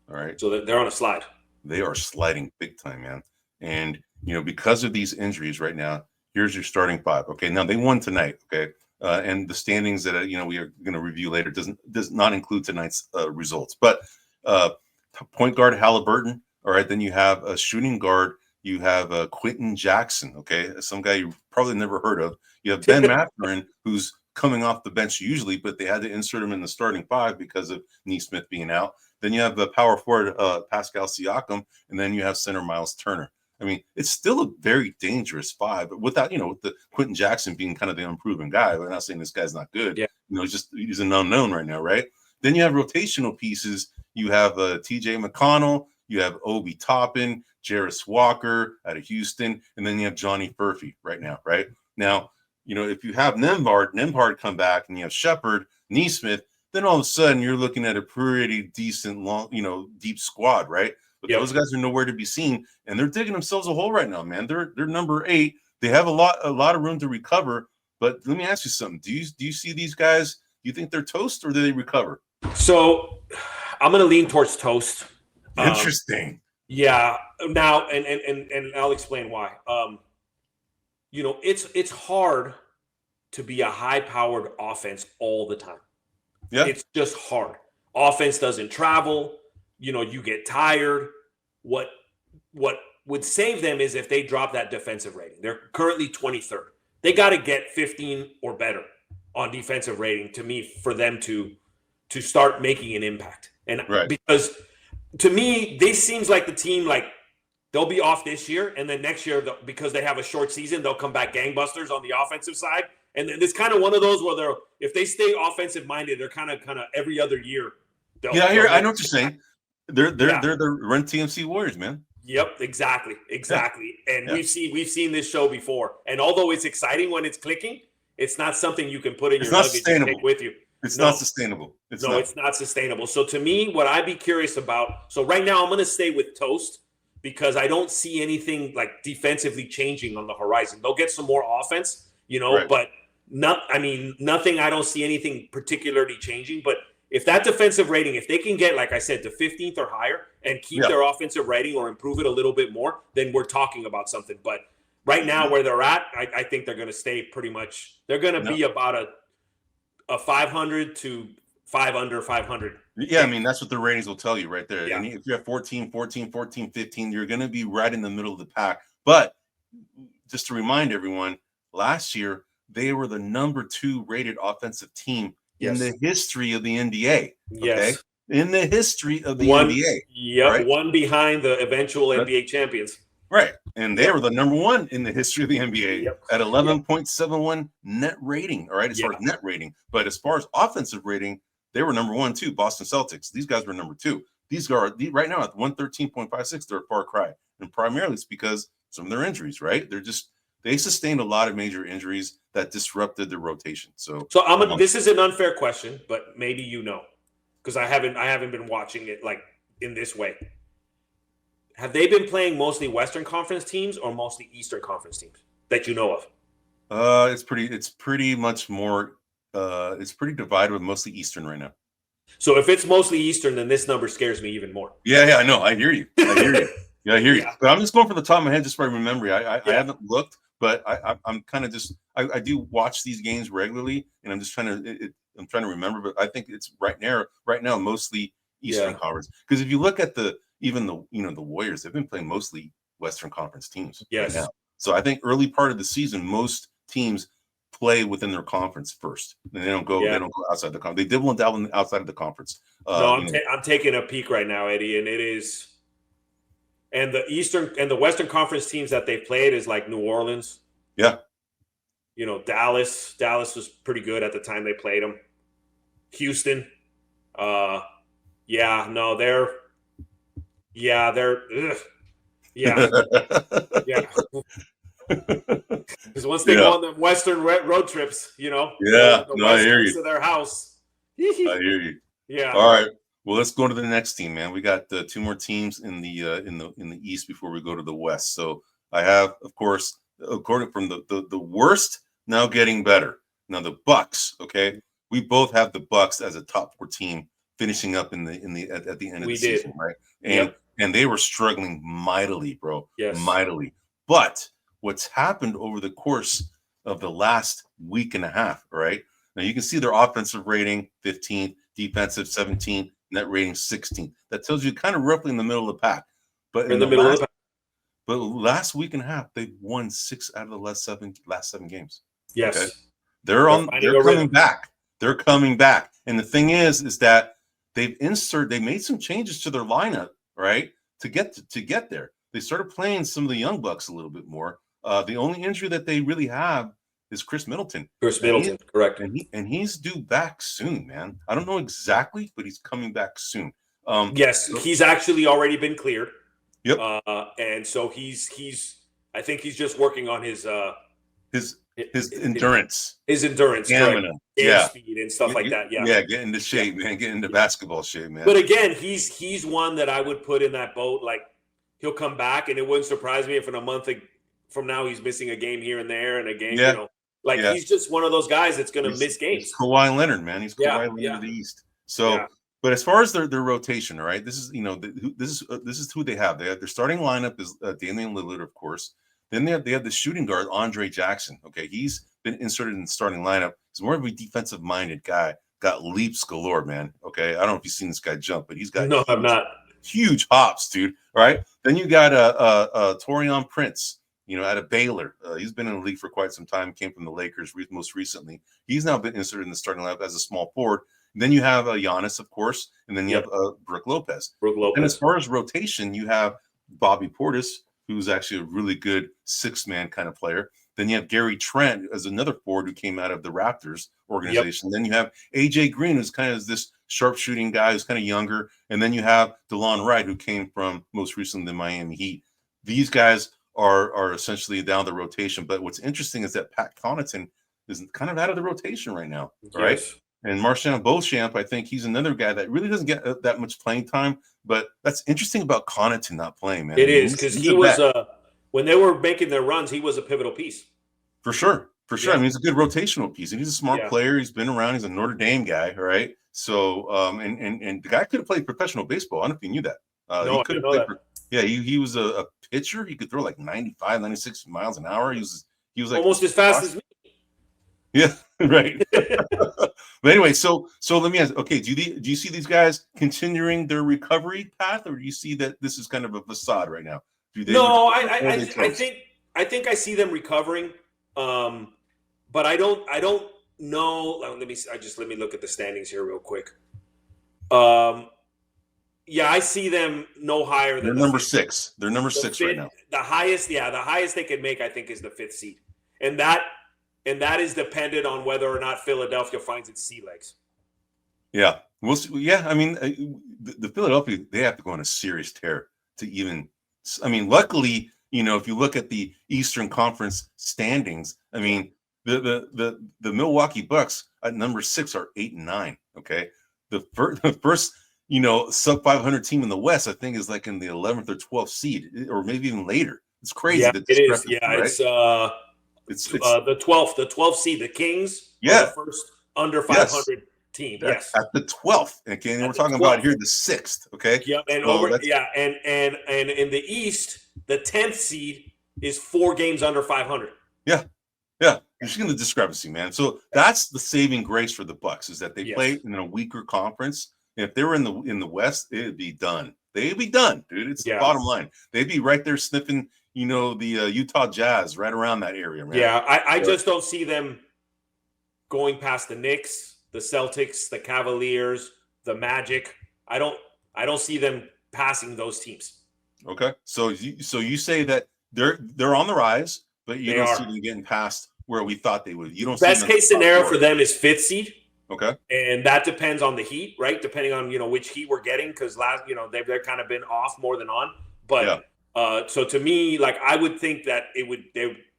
All right. So they're on a slide. They are sliding big time, man. And, you know, because of these injuries right now, here's your starting 5. Okay. Now they won tonight. Okay. And the standings that, you know, we are going to review later does not include tonight's results. But point guard Halliburton. All right. Then you have a shooting guard. You have Quentin Jackson. Okay. Some guy you probably never heard of. You have Ben Mathurin, who's coming off the bench usually, but they had to insert him in the starting 5 because of Nesmith being out. Then you have the power forward Pascal Siakam, and then you have center Miles Turner. I mean, it's still a very dangerous 5, but without, you know, with the Quentin Jackson being kind of the unproven guy. We're not saying this guy's not good. You know, he's an unknown right now, right? Then you have rotational pieces. You have T.J. McConnell, you have Obi Toppin, Jarris Walker out of Houston, and then you have Johnny Furphy right now, right? Now, you know, if you have Nemhard come back and you have Shepherd, Nesmith, then all of a sudden you're looking at a pretty decent, long, you know, deep squad, right? But those guys are nowhere to be seen, and they're digging themselves a hole right now, man. They're number 8. They have a lot of room to recover. But let me ask you something: do you see these guys? Do you think they're toast, or do they recover? So I'm going to lean towards toast. Interesting. Now, and I'll explain why. You know, it's hard to be a high-powered offense all the time. Yeah. It's just hard. Offense doesn't travel. You know, you get tired. What would save them is if they drop that defensive rating. They're currently 23rd. They got to get 15 or better on defensive rating, to me, for them to start making an impact. And because to me, this seems like the team, like, they'll be off this year, and then next year, because they have a short season, they'll come back gangbusters on the offensive side. And then it's kind of one of those where if they stay offensive minded, they're kind of every other year. I know what you're saying. They're the Run TMC Warriors, man. Yep, exactly. And we've seen this show before. And although it's exciting when it's clicking, it's not something you can put in your luggage and take with you. It's not sustainable. It's not sustainable. So to me, what I'd be curious about. So right now, I'm going to stay with toast, because I don't see anything like defensively changing on the horizon. They'll get some more offense, you know, but nothing. I don't see anything particularly changing. But if that defensive rating, if they can get, like I said, to 15th or higher and keep their offensive rating or improve it a little bit more, then we're talking about something. But right now, where they're at, I think they're going to stay pretty much. They're going to be about a 500 to 5 under 500. Yeah, I mean, that's what the ratings will tell you right there. Yeah. And if you're at 14, 15, you're going to be right in the middle of the pack. But just to remind everyone, last year, they were the number 2 rated offensive team in the history of the NBA. Okay? In the history of the NBA. Yep, right? One behind the eventual NBA champions. Right. And they were the number 1 in the history of the NBA at 11.71 net rating. All right, as far as net rating. But as far as offensive rating, they were number 1 too. Boston Celtics. These guys were number 2. These guys right now at 113.56. They're a far cry, and primarily it's because some of their injuries. Right? They sustained a lot of major injuries that disrupted their rotation. So this is an unfair question, but maybe you know. because I haven't been watching it like in this way. Have they been playing mostly Western Conference teams or mostly Eastern Conference teams that you know of? It's pretty much more. It's pretty divided with mostly Eastern right now. So if it's mostly Eastern, then this number scares me even more. Yeah, I know. I hear you. Yeah, I hear you. But I'm just going from the top of my head just by remembering. I haven't looked, but I'm kind of just I do watch these games regularly, and I'm just trying to remember. But I think it's right now mostly Eastern Conference, because if you look at the Warriors, they've been playing mostly Western Conference teams. Yes. Right now. So I think early part of the season, most teams play within their conference first, and they don't go outside the conference. They dibble and dabble outside of the conference. I'm taking a peek right now, Eddie, and it is, and the Eastern and the Western Conference teams that they've played is like New Orleans. Yeah. Dallas was pretty good at the time they played them. Houston. They're because once they go on them Western road trips, the West Coast of their house. I hear you. Yeah. All right. Well, let's go to the next team, man. We got two more teams in the East before we go to the West. So I have, of course, according from the worst now getting better. Now the Bucks. Okay, we both have the Bucks as a top 4 team finishing up at the end of the season, right? And they were struggling mightily, bro. Yes, mightily. But what's happened over the course of the last week and a half, right? Now you can see their offensive rating 15th, defensive 17th, net rating 16th. That tells you kind of roughly in the middle of the pack. But in the middle of the pack. But last week and a half, they've won 6 out of the last 7 games. Yes. Okay? They're coming back. They're coming back. And the thing is that they made some changes to their lineup, right? To get there. They started playing some of the young bucks a little bit more. The only injury that they really have is Chris Middleton. Correct. And he's due back soon, man. I don't know exactly, but he's coming back soon. Yes, he's actually already been cleared. Yep. And so I think he's just working on his endurance. His endurance. Stamina. Speed and stuff like that. Yeah. Yeah, get into shape, man. Get into basketball shape, man. But again, he's one that I would put in that boat. Like, he'll come back, and it wouldn't surprise me if in a month from now he's missing a game here and there and a game, he's just one of those guys that's going to miss games. He's Kawhi Leonard, man. He's Kawhi Leonard of the East. So, but as far as their rotation, all right, this is who they have. Their starting lineup is Damian Lillard, of course. Then they have the shooting guard Andre Jackson. Okay, he's been inserted in the starting lineup. He's more of a defensive-minded guy. Got leaps galore, man. Okay, I don't know if you've seen this guy jump, but he's got I'm not huge hops, dude. All right. Then you got Taurean Prince. Out of Baylor. He's been in the league for quite some time, came from the Lakers most recently. He's now been inserted in the starting lineup as a small forward. And then you have Giannis, of course, and then you have Brook Lopez. And as far as rotation, you have Bobby Portis, who's actually a really good 6-man kind of player. Then you have Gary Trent as another forward who came out of the Raptors organization. Then you have AJ Green, who's kind of this sharpshooting guy who's kind of younger. And then you have DeLon Wright, who came from most recently the Miami Heat. These guys are essentially down the rotation. But what's interesting is that Pat Connaughton is kind of out of the rotation right now, right? Yes. And Marchand Beauchamp, I think he's another guy that really doesn't get that much playing time. But that's interesting about Connaughton not playing, man. It is, because he was when they were making their runs, he was a pivotal piece. For sure. Yeah. I mean, he's a good rotational piece, and he's a smart player. He's been around. He's a Notre Dame guy, right? So, and the guy could have played professional baseball. I don't know if you knew that. He could have played. He was a pitcher. He could throw like 95, 96 miles an hour. He was like almost as fast as me. Yeah, right. But anyway, so let me ask. Okay, do you see these guys continuing their recovery path, or do you see that this is kind of a facade right now? I think I see them recovering, but I don't know. Let me look at the standings here real quick. I see them no higher than number 6. They're number 6 right now. The highest they could make, I think, is the 5th seed, and that is dependent on whether or not Philadelphia finds its sea legs. Yeah, we'll see. Yeah, I mean, the Philadelphia, they have to go on a serious tear to even. I mean, luckily, if you look at the Eastern Conference standings, I mean, the Milwaukee Bucks at number 6 are 8 and 9. Okay. the first sub 500 team in the West, I think, is like in the 11th or 12th seed, or maybe even later. It's crazy. Yeah, that it is. right? It's the 12th seed. The Kings are the first under 500 team. Yes, at the 12th. Okay, and we're talking about here the 6th. Okay. Yeah, and and in the East, the 10th seed is 4 games under 500. Yeah. You're seeing the discrepancy, man. So that's the saving grace for the Bucks, is that they play in a weaker conference. And if they were in the West, it'd be done. They'd be done, dude. It's the bottom line. They'd be right there sniffing, the Utah Jazz, right around that area, man. Yeah, I just don't see them going past the Knicks, the Celtics, the Cavaliers, the Magic. I don't see them passing those teams. Okay, so you say that they're on the rise, but you don't see them getting past where we thought they would. You don't. Best case scenario for them is 5th seed. Okay, and that depends on the Heat, right? Depending on which Heat we're getting, because they've kind of been off more than on. But so to me, like, I would think that they would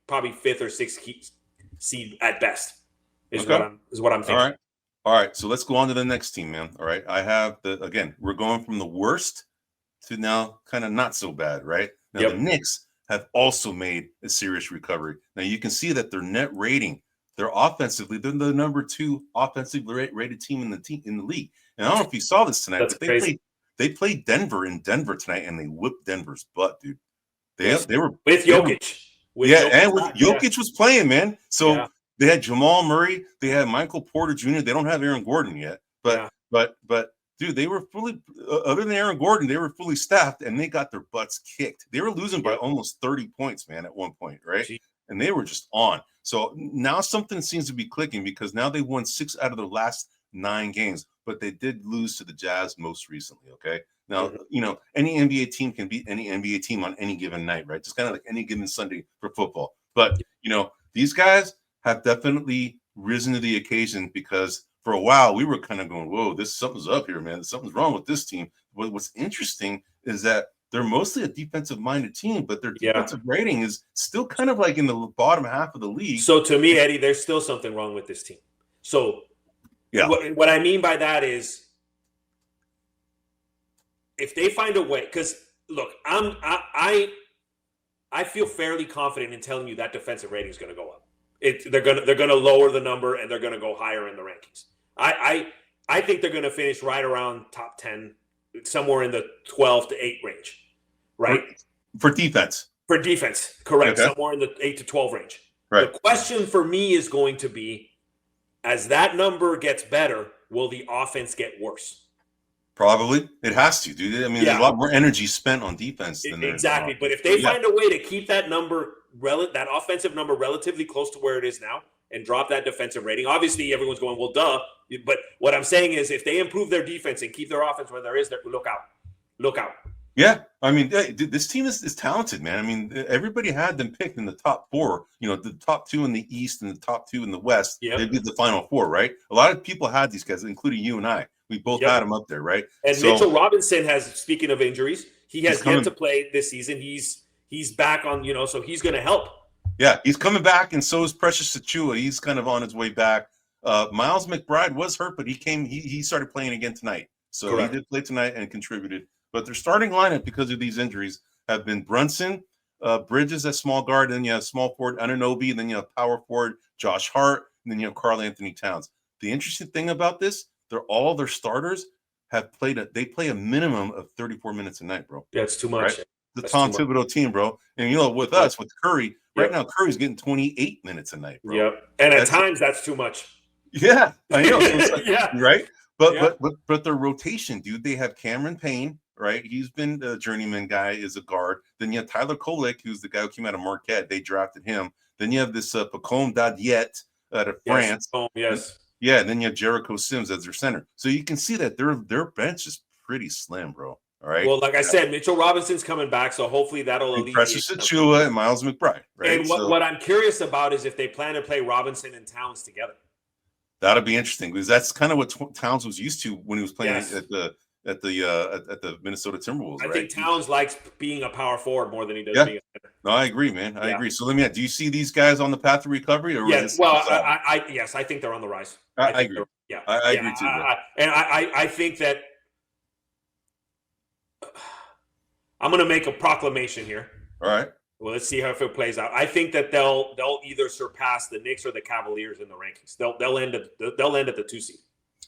probably 5th or 6th seed at best. Is what I'm thinking. All right. So let's go on to the next team, man. All right, I have we're going from the worst to now kind of not so bad, right? Now the Knicks have also made a serious recovery. Now you can see that their net rating, they're the number 2 offensively rated team in the league. And I don't know if you saw this tonight, but they played Denver in Denver tonight, and they whipped Denver's butt, dude. They were with Jokic. Jokic was playing, man. So they had Jamal Murray, they had Michael Porter Jr. They don't have Aaron Gordon yet, but dude, they were fully, other than Aaron Gordon, they were fully staffed, and they got their butts kicked. They were losing by almost 30 points, man, at one point, right? And they were just on. So now something seems to be clicking, because now they won 6 out of their last 9 games, but they did lose to the Jazz most recently. Okay. Now, any NBA team can beat any NBA team on any given night, right? Just kind of like any given Sunday for football. But, these guys have definitely risen to the occasion, because for a while we were kind of going, whoa, something's up here, man. Something's wrong with this team. But what's interesting is that they're mostly a defensive-minded team, but their defensive rating is still kind of like in the bottom half of the league. So to me, Eddie, there's still something wrong with this team. So what I mean by that is, if they find a way, because look, I feel fairly confident in telling you that defensive rating is going to go up. They're gonna lower the number, and they're going to go higher in the rankings. I think they're going to finish right around top 10, somewhere in the 12 to 8 range. Right? For defense. Correct. Okay. Somewhere in the 8 to 12 range. Right. The question for me is going to be, as that number gets better, will the offense get worse? Probably. It has to, dude. I mean, there's a lot more energy spent on defense than exactly. But if they find a way to keep that number, that offensive number, relatively close to where it is now, and drop that defensive rating, obviously everyone's going, well, duh. But what I'm saying is, if they improve their defense and keep their offense where there is, look out. Yeah, I mean, this team is talented, man. I mean, everybody had them picked in the top 4. The top 2 in the East and the top 2 in the West. Yep. They did the Final 4, right? A lot of people had these guys, including you and I. We both had them up there, right? And Mitchell Robinson has, speaking of injuries, he has yet to play this season. He's back on, so he's going to help. Yeah, he's coming back, and so is Precious Achiuwa. He's kind of on his way back. Miles McBride was hurt, but he started playing again tonight. So Correct. He did play tonight and contributed. But their starting lineup, because of these injuries, have been Brunson, Bridges at small guard, then you have small forward Anunoby, and then you have power forward Josh Hart, and then you have Karl Anthony Towns. The interesting thing about this, all their starters have played they play a minimum of 34 minutes a night, bro. Yeah, it's too much. Right? The Tom Thibodeau team, bro. And with us, with Curry, right now Curry's getting 28 minutes a night, bro. Yep. And at times that's too much. Yeah, I know. So right? But their rotation, dude, they have Cameron Payne, right? He's been the journeyman guy, is a guard. Then you have Tyler Kolek, who's the guy who came out of Marquette. They drafted him. Then you have this Pacome Dadiet out of France. Yes. Yeah, and then you have Jericho Sims as their center. So you can see that their bench is pretty slim, bro. All right. Well, like I said, Mitchell Robinson's coming back, so hopefully that'll alleviate. Precious Achiuwa and Miles McBride, right? And what I'm curious about is if they plan to play Robinson and Towns together. That'll be interesting, because that's kind of what Towns was used to when he was playing at the Minnesota Timberwolves. I think Towns likes being a power forward more than he does being a center. No, I agree, man. I agree. So do you see these guys on the path to recovery? Or yes. Well, I think they're on the rise. I agree. I agree too. I think that I'm going to make a proclamation here. All right. Well, let's see how it plays out. I think that they'll either surpass the Knicks or the Cavaliers in the rankings. They'll end at the 2 seed.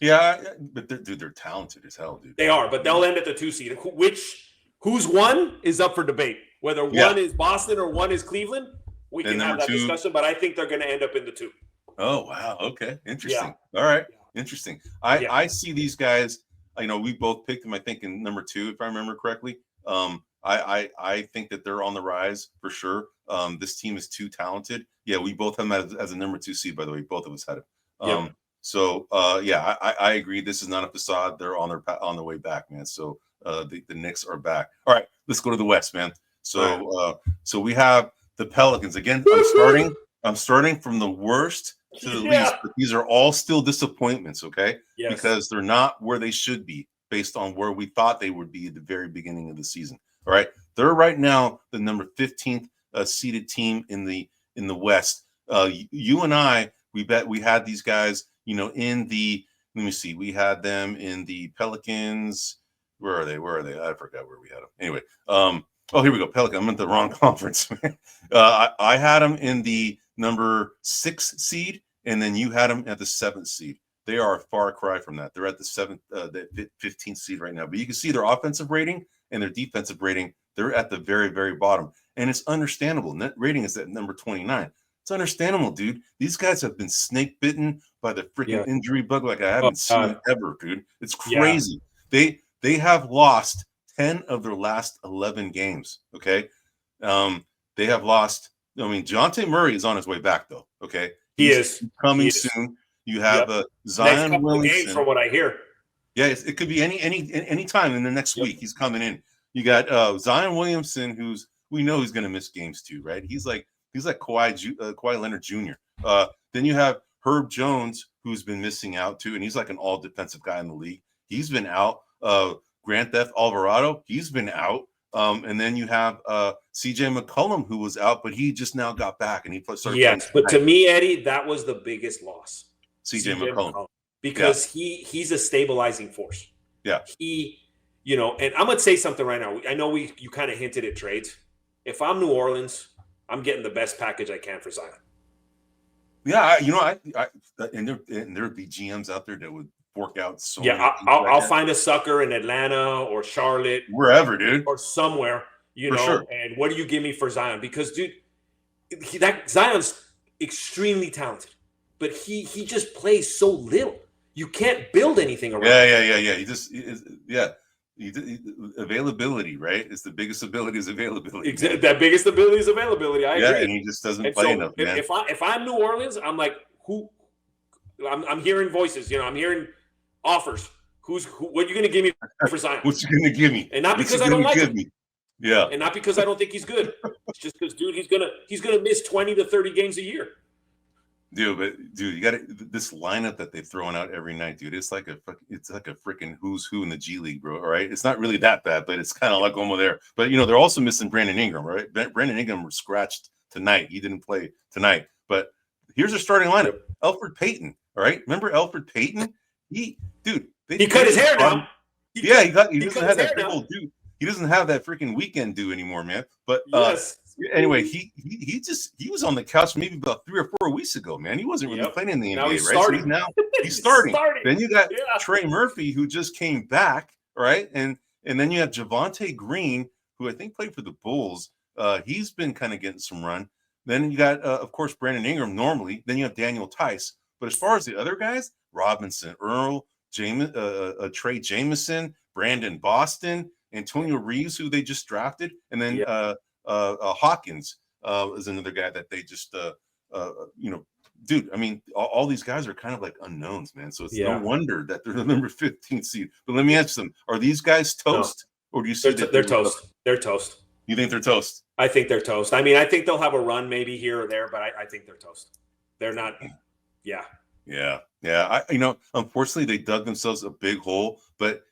Yeah, but they're talented as hell, dude. They are, but they'll end at the 2 seed. Who's one is up for debate. Whether one is Boston or one is Cleveland, we can have that discussion. But I think they're going to end up in the 2. Oh wow, okay, interesting. Yeah. All right, interesting. I see these guys. We both picked them. I think in number 2, if I remember correctly. I think that they're on the rise for sure. This team is too talented. Yeah, we both have them as a number 2 seed. By the way, both of us had it. So I agree. This is not a facade. They're on their way back, man. So the Knicks are back. All right, let's go to the West, man. So so we have the Pelicans again. I'm starting from the worst to the least, but these are all still disappointments, okay? Yes. Because they're not where they should be based on where we thought they would be at the very beginning of the season. All right, they're right now the number 15th seeded team in the West. You and I, we had these guys, in the. Let me see, we had them in the Pelicans. Where are they? I forgot where we had them. Anyway, here we go. Pelican. I'm in the wrong conference. I had them in the number 6 seed, and then you had them at the 7th seed. They are a far cry from that. They're at the 15th seed right now. But you can see their offensive rating and their defensive rating. They're at the very, very bottom. And it's understandable. Net rating is at number 29. It's understandable, dude. These guys have been snake bitten by the freaking injury bug like I haven't seen ever, dude. It's crazy. They have lost 10 of their last 11 games, okay? They have lost. DeJounte Murray is on his way back, though, okay? He's coming soon. You have Zion next Williamson. Games, from what I hear. Yeah, it could be any time in the next week. He's coming in. You got Zion Williamson, we know he's going to miss games too, right? He's like Kawhi Leonard Jr. Then you have Herb Jones, who's been missing out too, and he's like an all defensive guy in the league. He's been out. Grand Theft Alvarado, he's been out. And then you have CJ McCollum, who was out, but he just now got back and he started. Yes, but to me, Eddie, that was the biggest loss. CJ McCollum. Because he's a stabilizing force. Yeah. And I'm gonna say something right now. I know you kind of hinted at trades. If I'm New Orleans, I'm getting the best package I can for Zion. Yeah, and there'd be GMs out there that would fork out so. Yeah, I'll find a sucker in Atlanta or Charlotte, wherever, dude, or somewhere. Sure. And what do you give me for Zion? Because, dude, Zion's extremely talented, but he just plays so little. You can't build anything around. Yeah. Availability, right? It's the biggest ability is availability. Exactly. That biggest ability is availability. I agree. And he just doesn't play enough, man. If I'm New Orleans, I'm like, who? I'm hearing voices. I'm hearing offers. What are you going to give me for Zion? What you going to give me? And not because I don't like him. Yeah. And not because I don't think he's good. It's just because, dude, he's gonna miss 20 to 30 games a year. Dude, you got this lineup that they're throwing out every night, dude. It's like a freaking who's who in the G League, bro. All right, it's not really that bad, but it's kind of like almost there. But they're also missing Brandon Ingram, right? Brandon Ingram was scratched tonight. He didn't play tonight. But here's their starting lineup: Elfrid Payton. All right, remember Elfrid Payton? He cut his hair now. He doesn't have that big old dude. He doesn't have that freaking weekend do anymore, man. But anyway, he was on the couch maybe about 3 or 4 weeks ago, man. He wasn't really playing in the NBA, he's right? Starting. So he's starting. Then you got Trey Murphy, who just came back, right? And then you have Javonte Green, who I think played for the Bulls. He's been kind of getting some run. Then you got, of course, Brandon Ingram normally. Then you have Daniel Tice. But as far as the other guys, Robinson, Earl, Trey Jameson, Brandon Boston, Antonio Reeves, who they just drafted, and then Hawkins is another guy that they just, dude. I mean, all these guys are kind of like unknowns, man. So it's no wonder that they're the number 15 seed. But let me ask them: are these guys toast, or do you see they're toast? They're toast. You think they're toast? I think they're toast. I mean, I think they'll have a run maybe here or there, but I think they're toast. They're not. Yeah. Unfortunately, they dug themselves a big hole, but.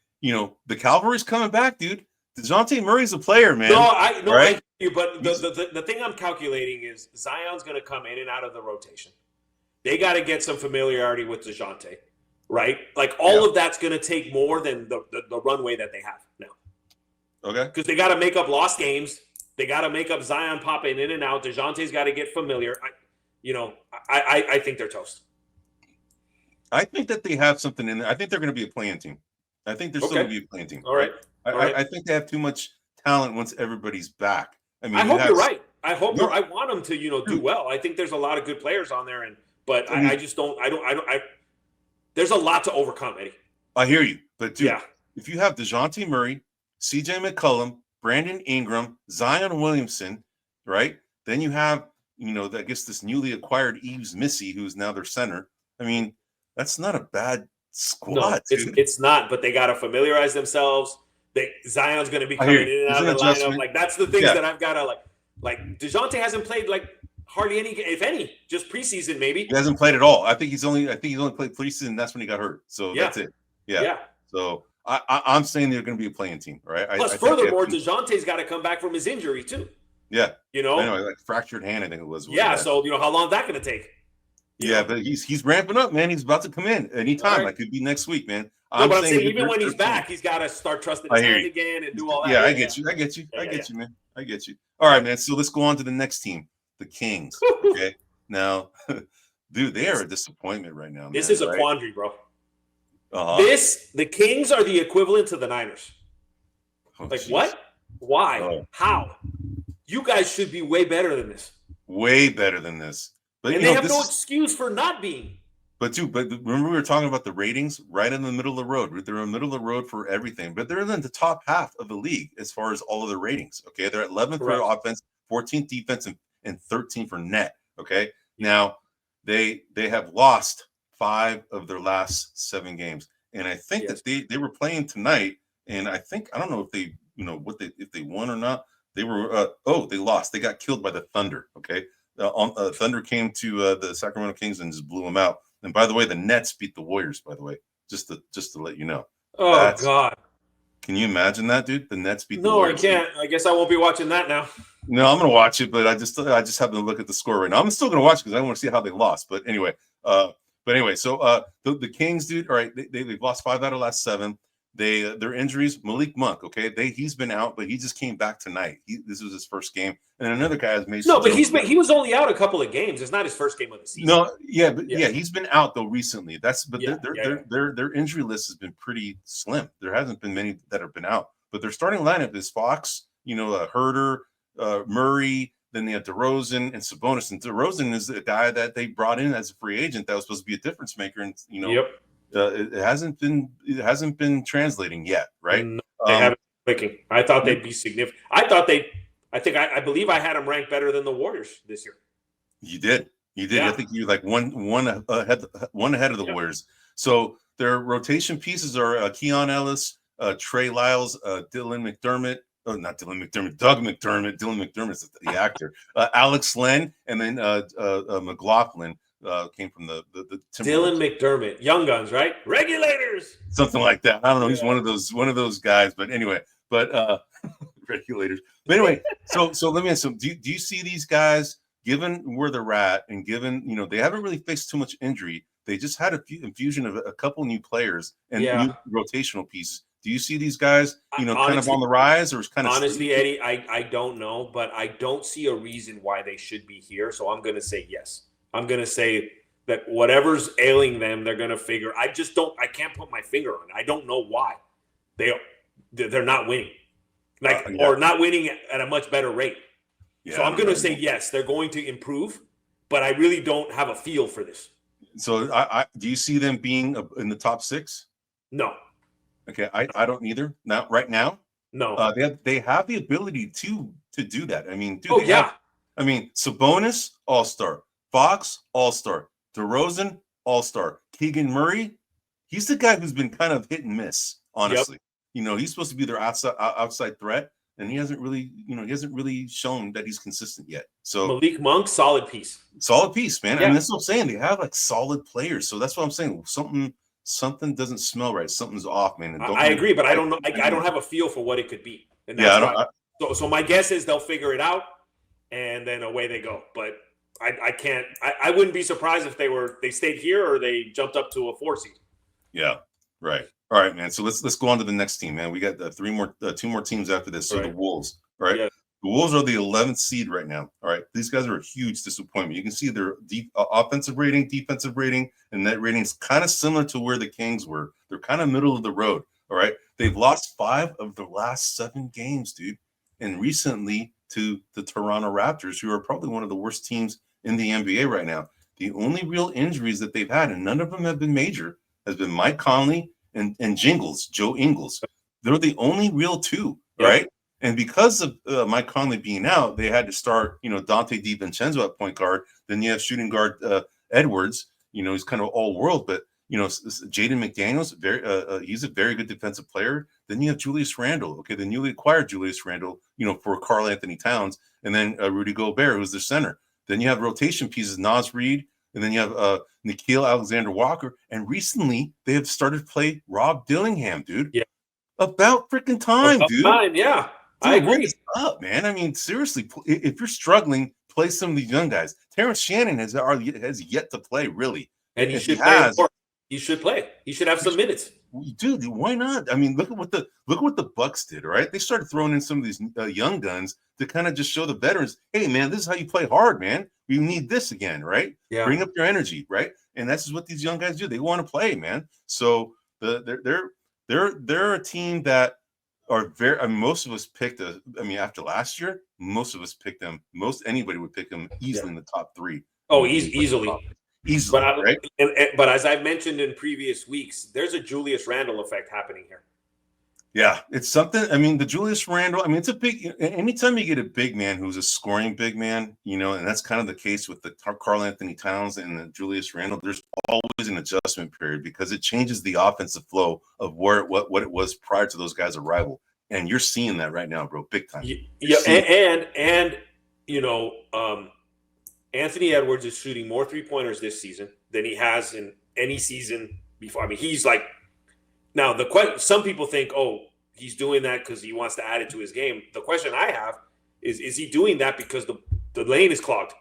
The Cavalry's coming back, dude. DeJounte Murray's a player, man. I hear you, but the thing I'm calculating is Zion's going to come in and out of the rotation. They got to get some familiarity with DeJounte. right? Like all of that's going to take more than the runway that they have now. Okay. Because they got to make up lost games. They got to make up Zion popping in and out. DeJounte's got to get familiar. I think they're toast. I think that they have something in there. I think they're going to be a playing team. I think they're still going to be a playing team. All right. I think they have too much talent once everybody's back. I mean, I hope you're right. I hope I want them to, do well. I think there's a lot of good players on there, but I just don't. There's a lot to overcome, Eddie. I hear you, but dude, if you have DeJounte Murray, CJ McCollum, Brandon Ingram, Zion Williamson, right? Then you have, I guess this newly acquired Yves Missy, who's now their center. I mean, that's not a bad squad. No, it's not, but they got to familiarize themselves. Zion's going to be coming in and out of the lineup. Like, that's the things that I've got to like. DeJounte hasn't played hardly any, if any, just preseason maybe. He hasn't played at all. I think he's only played preseason. That's when he got hurt. So that's it. Yeah. So I'm saying they're going to be a playing team, right? Plus, furthermore, DeJounte's got to come back from his injury too. Yeah. I know, like fractured hand, I think it was. Yeah. So how long is that going to take? But he's ramping up, man. He's about to come in anytime. Right. Like, could be next week, man. I'm saying even when he's back, he's got to start trusting his hand again and do all that. Yeah, I get you, man. I get you. All right, man. So let's go on to the next team, the Kings. Okay. Now, dude, they are a disappointment right now. This is a quandary, bro. The Kings are the equivalent to the Niners. What? Why? How? You guys should be way better than this. Way better than this. But they have no excuse for not being. But remember we were talking about the ratings right in the middle of the road. They're in the middle of the road for everything, but they're in the top half of the league as far as all of the ratings. Okay, they're at 11th for offense, 14th defense, and 13th for net. Okay, now they have lost 5 of their last 7 games, and I think that they were playing tonight, and I don't know if they if they won or not. They were they lost. They got killed by the Thunder. Okay, Thunder came to the Sacramento Kings and just blew them out. And by the way, the Nets beat the Warriors, by the way, just to let you know. Oh, God. Can you imagine that, dude? The Nets beat the Warriors. No, I can't. I guess I won't be watching that now. No, I'm going to watch it, but I just happen to look at the score right now. I'm still going to watch it because I want to see how they lost. But anyway, so the Kings, dude, all right, they've lost 5 out of the last 7. Their injuries, Malik Monk, okay, he's been out, but he just came back tonight. This was his first game, and another guy has made. No, but he was only out a couple of games. It's not his first game of the season. No, he's been out though recently. Their injury list has been pretty slim. There hasn't been many that have been out, but their starting lineup is Fox, Herter, Murray. Then they have DeRozan and Sabonis, and DeRozan is a guy that they brought in as a free agent that was supposed to be a difference maker, and it hasn't been translating yet, right? No, they haven't clicking. I thought they'd be significant. I believe I had them ranked better than the Warriors this year. You did. Yeah. I think you were like one ahead of the Warriors. So their rotation pieces are Keon Ellis, Trey Lyles, Dylan McDermott. Oh, not Dylan McDermott. Doug McDermott. Dylan McDermott's the actor. Alex Len, and then McLaughlin. Came from the Dylan McDermott, Young Guns, right? Regulators, something like that. I don't know. He's one of those guys. But anyway, Regulators. But anyway, so let me ask you: do you see these guys, given where they're at, and given they haven't really faced too much injury? They just had a infusion of a couple new players and new rotational pieces. Do you see these guys, honestly, kind of on the rise, or is kind of honestly, Eddie? I don't know, but I don't see a reason why they should be here. So I'm going to say yes. I'm going to say that whatever's ailing them, they're going to figure. I can't put my finger on it. I don't know why they're not winning, or not winning at a much better rate. Yeah, so I'm going to say yes, they're going to improve, but I really don't have a feel for this. So do you see them being in the top 6? No. Okay, I don't either. Not right now. No. They have the ability to do that. I mean, dude. Sabonis, all-star. Fox, all-star. DeRozan, all-star. Keegan Murray, he's the guy who's been kind of hit and miss, honestly. Yep. He's supposed to be their outside threat, and he hasn't really shown that he's consistent yet. So Malik Monk, solid piece, man. Yeah. And that's what I'm saying. They have solid players. So that's what I'm saying. Something doesn't smell right. Something's off, man. And I agree, but I don't know. I don't have a feel for what it could be. And that's so my guess is they'll figure it out, and then away they go. But I can't. I wouldn't be surprised if they stayed here or they jumped up to a 4 seed. Yeah. Right. All right, man. So let's go on to the next team, man. We got two more teams after this. So Right. the Wolves. All right. Yeah. The Wolves are the 11th seed right now. All right. These guys are a huge disappointment. You can see their offensive rating, defensive rating, and net rating is kind of similar to where the Kings were. They're kind of middle of the road. All right. They've lost 5 of the last 7 games, dude. And recently to the Toronto Raptors, who are probably one of the worst teams in the NBA right now. The only real injuries that they've had, and none of them have been major, has been Mike Conley and Joe Ingles. They're the only real 2, right? And because of Mike Conley being out, they had to start, Dante DiVincenzo at point guard. Then you have shooting guard Edwards. He's kind of all world, but Jaden McDaniels, he's a very good defensive player. Then you have Julius Randle, okay, the newly acquired Julius Randle, for Karl Anthony Towns, and then Rudy Gobert, who's their center. Then you have rotation pieces, Naz Reid, and then you have Nickeil Alexander-Walker. And recently, they have started to play Rob Dillingham, dude. Yeah. About freaking time, dude. Time, yeah. Dude, I agree. What is up, man? I mean, seriously, if you're struggling, play some of these young guys. Terrence Shannon has yet to play, really. And he should play. He should play. He should have some minutes. Dude, why not? I mean, look at what the Bucks did, right? They started throwing in some of these young guns to kind of just show the veterans, hey, man, this is how you play hard, man. We need this again, right? Yeah. Bring up your energy, right? And that's just what these young guys do. They want to play, man. So they're a team that are very. I mean, most of us picked. After last year, most of us picked them. Anybody would pick them easily in the top 3. Oh, easily. Easily, right? But as I've mentioned in previous weeks, there's a Julius Randle effect happening here. Yeah, it's something. I mean, the Julius Randle, it's a big, anytime you get a big man who's a scoring big man, and that's kind of the case with the Karl Anthony Towns and the Julius Randle, there's always an adjustment period because it changes the offensive flow of what it was prior to those guys' arrival. And you're seeing that right now, bro, big time. Yeah, and Anthony Edwards is shooting more 3-pointers this season than he has in any season before. I mean, he's like, now some people think, oh, he's doing that because he wants to add it to his game. The question I have is he doing that because the lane is clogged?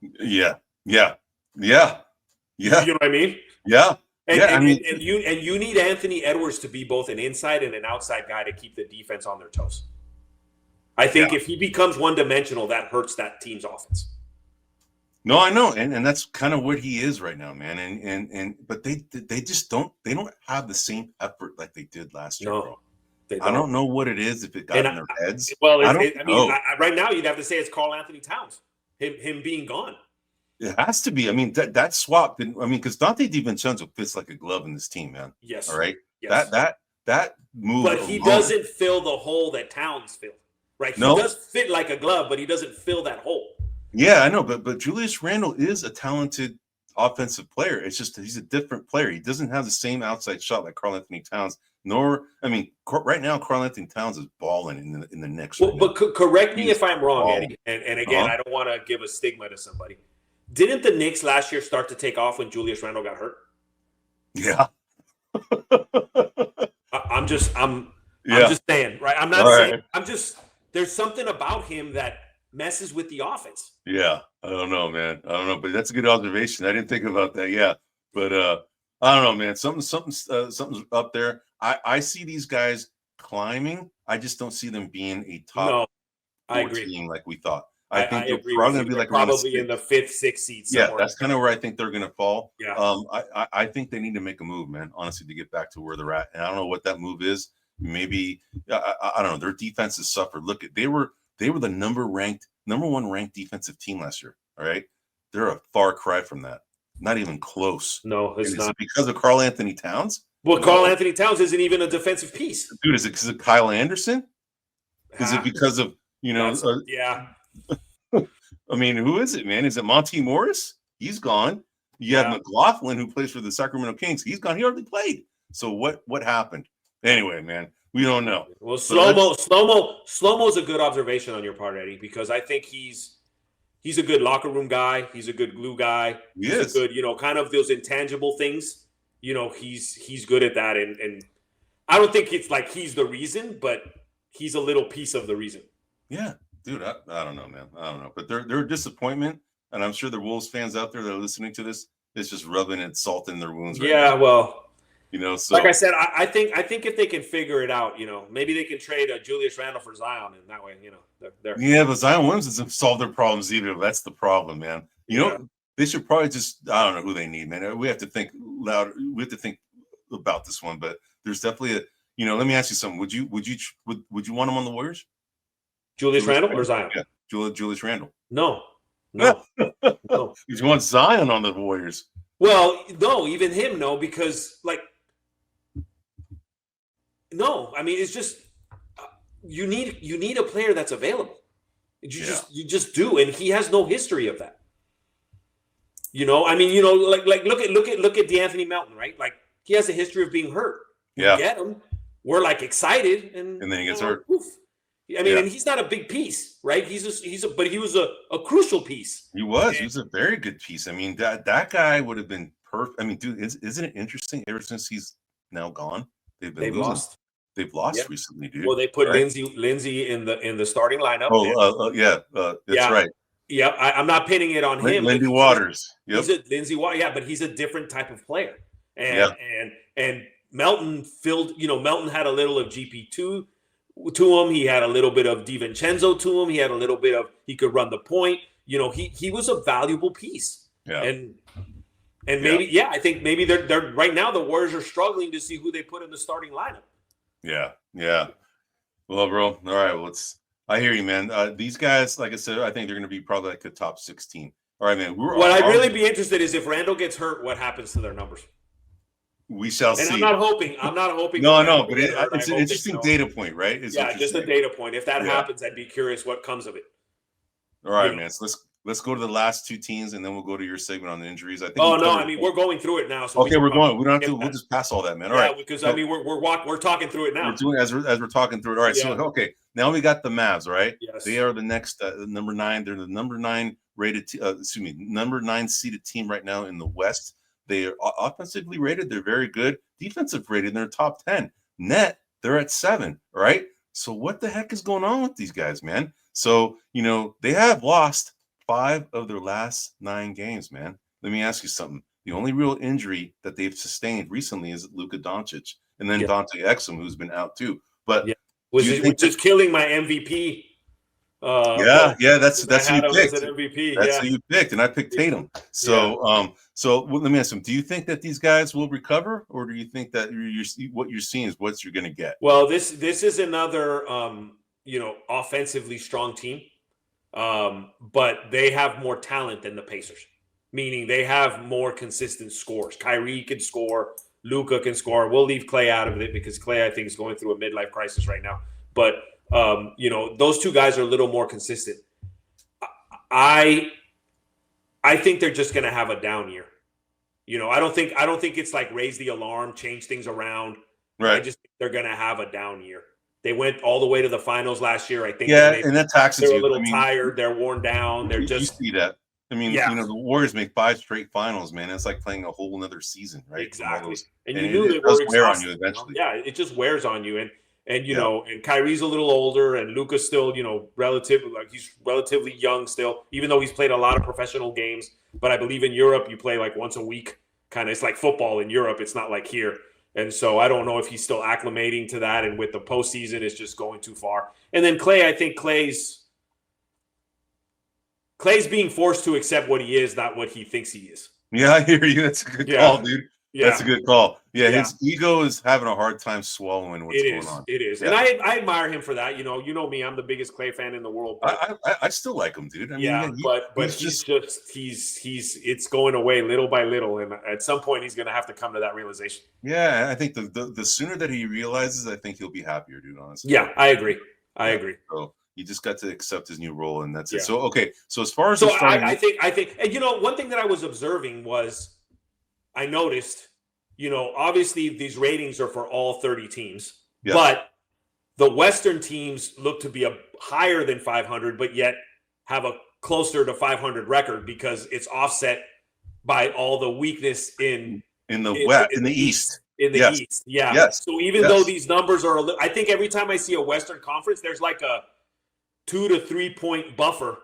Yeah. You know what I mean? Yeah. And you need Anthony Edwards to be both an inside and an outside guy to keep the defense on their toes. I think if he becomes one-dimensional, that hurts that team's offense. No, I know, and that's kind of what he is right now, man. But they just don't have the same effort like they did last year, bro. I don't know what it is, if it got in their heads. Well, right now you'd have to say it's Karl Anthony Towns, him being gone. It has to be. I mean, that swap didn't. I mean, because Dante DiVincenzo fits like a glove in this team, man. Yes. All right. Yes. That move. But he doesn't fill the hole that Towns filled. Right. He does fit like a glove, but he doesn't fill that hole. Yeah, I know, but Julius Randle is a talented offensive player. It's just he's a different player. He doesn't have the same outside shot like Karl Anthony Towns. Right now Karl Anthony Towns is balling in the Knicks. Well, but correct me if I'm wrong, Eddie. And again, I don't want to give a stigma to somebody. Didn't the Knicks last year start to take off when Julius Randle got hurt? Yeah. I'm just saying, right? I'm not saying. I'm just. There's something about him that messes with the offense. Yeah, I don't know, man. I don't know, but that's a good observation. I didn't think about that. Yeah, but I don't know, man. Something's up there. I see these guys climbing. I just don't see them being a top team like we thought. I think they're probably going to be like probably in the 5th, 6th seed. Yeah, that's kind of where I think they're going to fall. Yeah. I think they need to make a move, man. Honestly, to get back to where they're at, and I don't know what that move is. Maybe I don't know. Their defense has suffered. Look, they were the number 1 ranked defensive team last year. All right, they're a far cry from that. Not even close. No, it's not. Is it because of Karl Anthony Towns? Well, Karl Anthony Towns isn't even a defensive piece. Dude, is it because of Kyle Anderson? Is it because of yeah. I mean, who is it, man? Is it Monte Morris? He's gone. You have McLaughlin, who plays for the Sacramento Kings. He's gone. He already played. So what happened? Anyway, man, we don't know. Well, Slow-Mo's a good observation on your part, Eddie, because I think he's a good locker room guy. He's a good glue guy. He's a good, kind of those intangible things. He's good at that. And I don't think it's like he's the reason, but he's a little piece of the reason. Yeah, dude, I don't know, man. I don't know. But they're a disappointment. And I'm sure the Wolves fans out there that are listening to this, it's just rubbing and salt in their wounds. Right now. Well, So like I said, I think if they can figure it out, maybe they can trade Julius Randle for Zion, and that way, they're yeah, but Zion Williams doesn't solve their problems either. That's the problem, man. They should probably just, I don't know who they need, man. We have to think loud. We have to think about this one, but there's definitely let me ask you something. Would you want him on the Warriors? Julius Randle or Zion? Yeah, Julius Randle. No. No. You want Zion on the Warriors? Well, no, even him, no, because no. I mean, it's just you need a player that's available. You just do, and he has no history of that. I mean, like look at DeAnthony Melton, right? Like he has a history of being hurt. We get him. We're like excited, and then he gets hurt. Oof. I mean, and he's not a big piece, right? But he was a crucial piece. He was a very good piece. I mean, that guy would have been perfect. I mean, dude, isn't it interesting? Ever since he's now gone, they've lost. They've lost recently, dude. Well, they put Lindsey in the starting lineup. That's right. Yeah, I'm not pinning it on him. Lindy Waters. He's a Lindsey Waters. Yeah, but he's a different type of player. And Melton Melton had a little of GP2 to him. He had a little bit of DiVincenzo to him. He had a little bit of he could run the point. He was a valuable piece. Yeah. And maybe I think maybe they're right now the Warriors are struggling to see who they put in the starting lineup. Yeah. Well, bro. All right. Well, I hear you, man. These guys, like I said, I think they're going to be probably like the top 16. All right, man. What I'd really be interested is if Randall gets hurt, what happens to their numbers? We shall see. And I'm not hoping. No, but it's an interesting data point, right? Just a data point. If that happens, I'd be curious what comes of it. All right, man. So let's go to the last two teams, and then we'll go to your segment on the injuries. I think. I mean, we're going through it now. So we're going. We don't have to. We'll just pass all that, man. All right. Because I mean, we're talking through it now. We're doing as we're talking through it. All right. So now we got the Mavs, right? Yes. They are the next number 9. They're the number 9 rated. Number 9 seeded team right now in the West. They are offensively rated. They're very good. Defensive rated. They're top 10. Net, they're at 7. Right. So what the heck is going on with these guys, man? So they have lost 5 of their last 9 games, man. Let me ask you something. The only real injury that they've sustained recently is Luka Doncic, and then Dante Exum, who's been out too. But which is killing my MVP. That's who you picked. MVP. That's who you picked, and I picked Tatum. So, let me ask him: do you think that these guys will recover, or do you think that what you're seeing is what you're going to get? Well, this is another offensively strong team, but they have more talent than the Pacers. Meaning they have more consistent scores. Kyrie can score. Luka can score. We'll leave Klay out of it because Klay, I think, is going through a midlife crisis right now. But those two guys are a little more consistent. I think they're just going to have a down year. I don't think it's like raise the alarm, change things around. Right. I just think they're going to have a down year. They went all the way to the finals last year. I think. And that taxes you. They're a little tired. They're worn down. They're just. You see that. I mean, the Warriors make 5 straight finals, man. It's like playing a whole another season, right? Exactly. And you knew they were wear on you eventually. Yeah, it just wears on you. And and Kyrie's a little older, and Luka's still, he's relatively young still, even though he's played a lot of professional games. But I believe in Europe, you play like once a week. Kind of, it's like football in Europe. It's not like here. And so I don't know if he's still acclimating to that. And with the postseason, it's just going too far. And then Klay, I think Klay's being forced to accept what he is, not what he thinks he is. Yeah, I hear you. That's a good call, dude. Yeah. That's a good call. Yeah, his ego is having a hard time swallowing what's going on. It is. Yeah. And I admire him for that. You know me, I'm the biggest Klay fan in the world. But, I still like him, dude. I mean, but he's it's going away little by little. And at some point he's gonna have to come to that realization. Yeah, I think the sooner that he realizes, I think he'll be happier, dude, honestly. Yeah, I agree. So you just got to accept his new role, and that's it. So so as far as I think, and one thing that I was observing was I noticed, obviously these ratings are for all 30 teams, but the Western teams look to be higher than 500, but yet have a closer to 500 record because it's offset by all the weakness in the East. In the East, yeah. Yes. So even though these numbers are, I think every time I see a Western Conference, there's like a 2 to 3 point buffer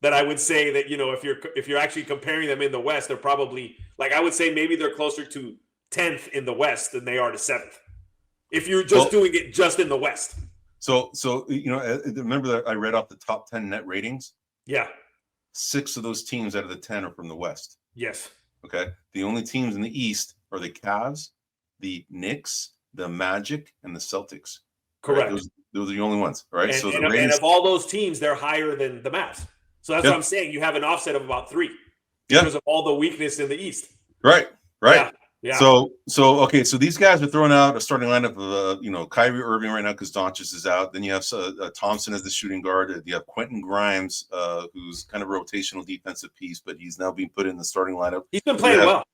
that I would say that, if you're actually comparing them in the West, they're probably, like, I would say maybe they're closer to 10th in the West than they are to 7th. If you're just doing it just in the West. So remember that I read off the top 10 net ratings? Yeah. 6 of those teams out of the 10 are from the West. Yes. Okay. The only teams in the East are the Cavs, the Knicks, the Magic, and the Celtics. Correct. Right? Those are the only ones. Right. And, and of all those teams, they're higher than the Mavs. So that's what I'm saying. You have an offset of about 3 because of all the weakness in the East. Right. Yeah. So these guys are throwing out a starting lineup of Kyrie Irving right now because Doncic is out. Then you have Thompson as the shooting guard. You have Quentin Grimes, who's kind of a rotational defensive piece, but he's now being put in the starting lineup. He's been playing well.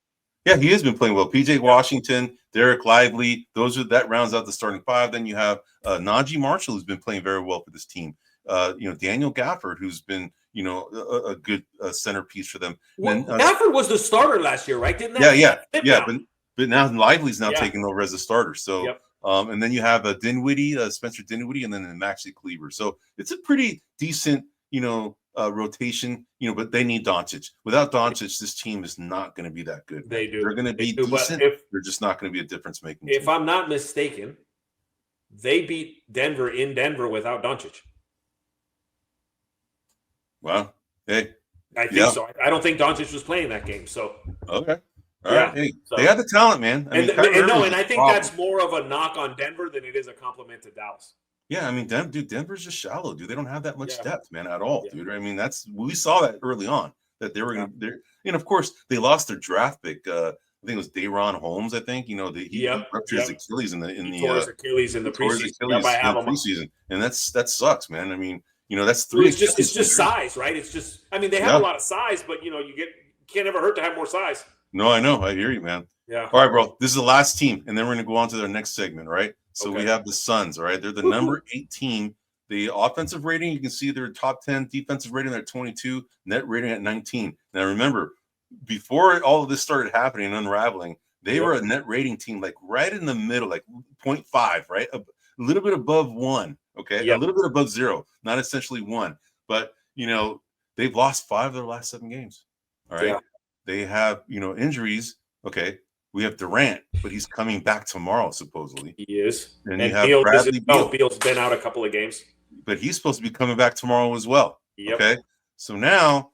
Yeah, he has been playing well. PJ Washington, Derek Lively, that rounds out the starting 5. Then you have Najee Marshall, who's been playing very well for this team. Daniel Gafford, who's been a good centerpiece for them. Well, Gafford was the starter last year, right? Didn't that? Yeah. But now Lively's taking over as a starter. So, and then you have Spencer Dinwiddie, and then Maxi Kleber. So it's a pretty decent, rotation. But they need Doncic. Without Doncic, this team is not going to be that good. They do. They're going to be decent. They're just not going to be a difference making. If I'm not mistaken, they beat Denver in Denver without Doncic. Wow. Hey. I think so. I don't think Doncic was playing that game. So okay. All right. Hey, they have the talent, man. I think that's more of a knock on Denver than it is a compliment to Dallas. Yeah, I mean, Denver's just shallow, dude. They don't have that much depth, man, at all, dude. I mean, we saw that early on that they were going to. And of course, they lost their draft pick. I think it was Day'Ron Holmes. I think he ruptured his Achilles in the Achilles in the preseason. And that sucks, man. I mean, that's 3. It's just size, right? It's just. I mean, they have a lot of size, but can't ever hurt to have more size. No, I know. I hear you, man. Yeah. All right, bro. This is the last team, and then we're going to go on to their next segment, right? So we have the Suns, all right? They're the number 8 team. The offensive rating, you can see their top 10 defensive rating at 22, net rating at 19. Now, remember, before all of this started happening and unraveling, they were a net rating team, like right in the middle, like 0.5, right? A little bit above 1, okay? A little bit above 0, not essentially 1. But, they've lost 5 of their last 7 games, all right? Yeah. They have, injuries. Okay, we have Durant, but he's coming back tomorrow, supposedly. He is. And you have Bradley Beal. Beal's been out a couple of games. But he's supposed to be coming back tomorrow as well. Yep. Okay, so now,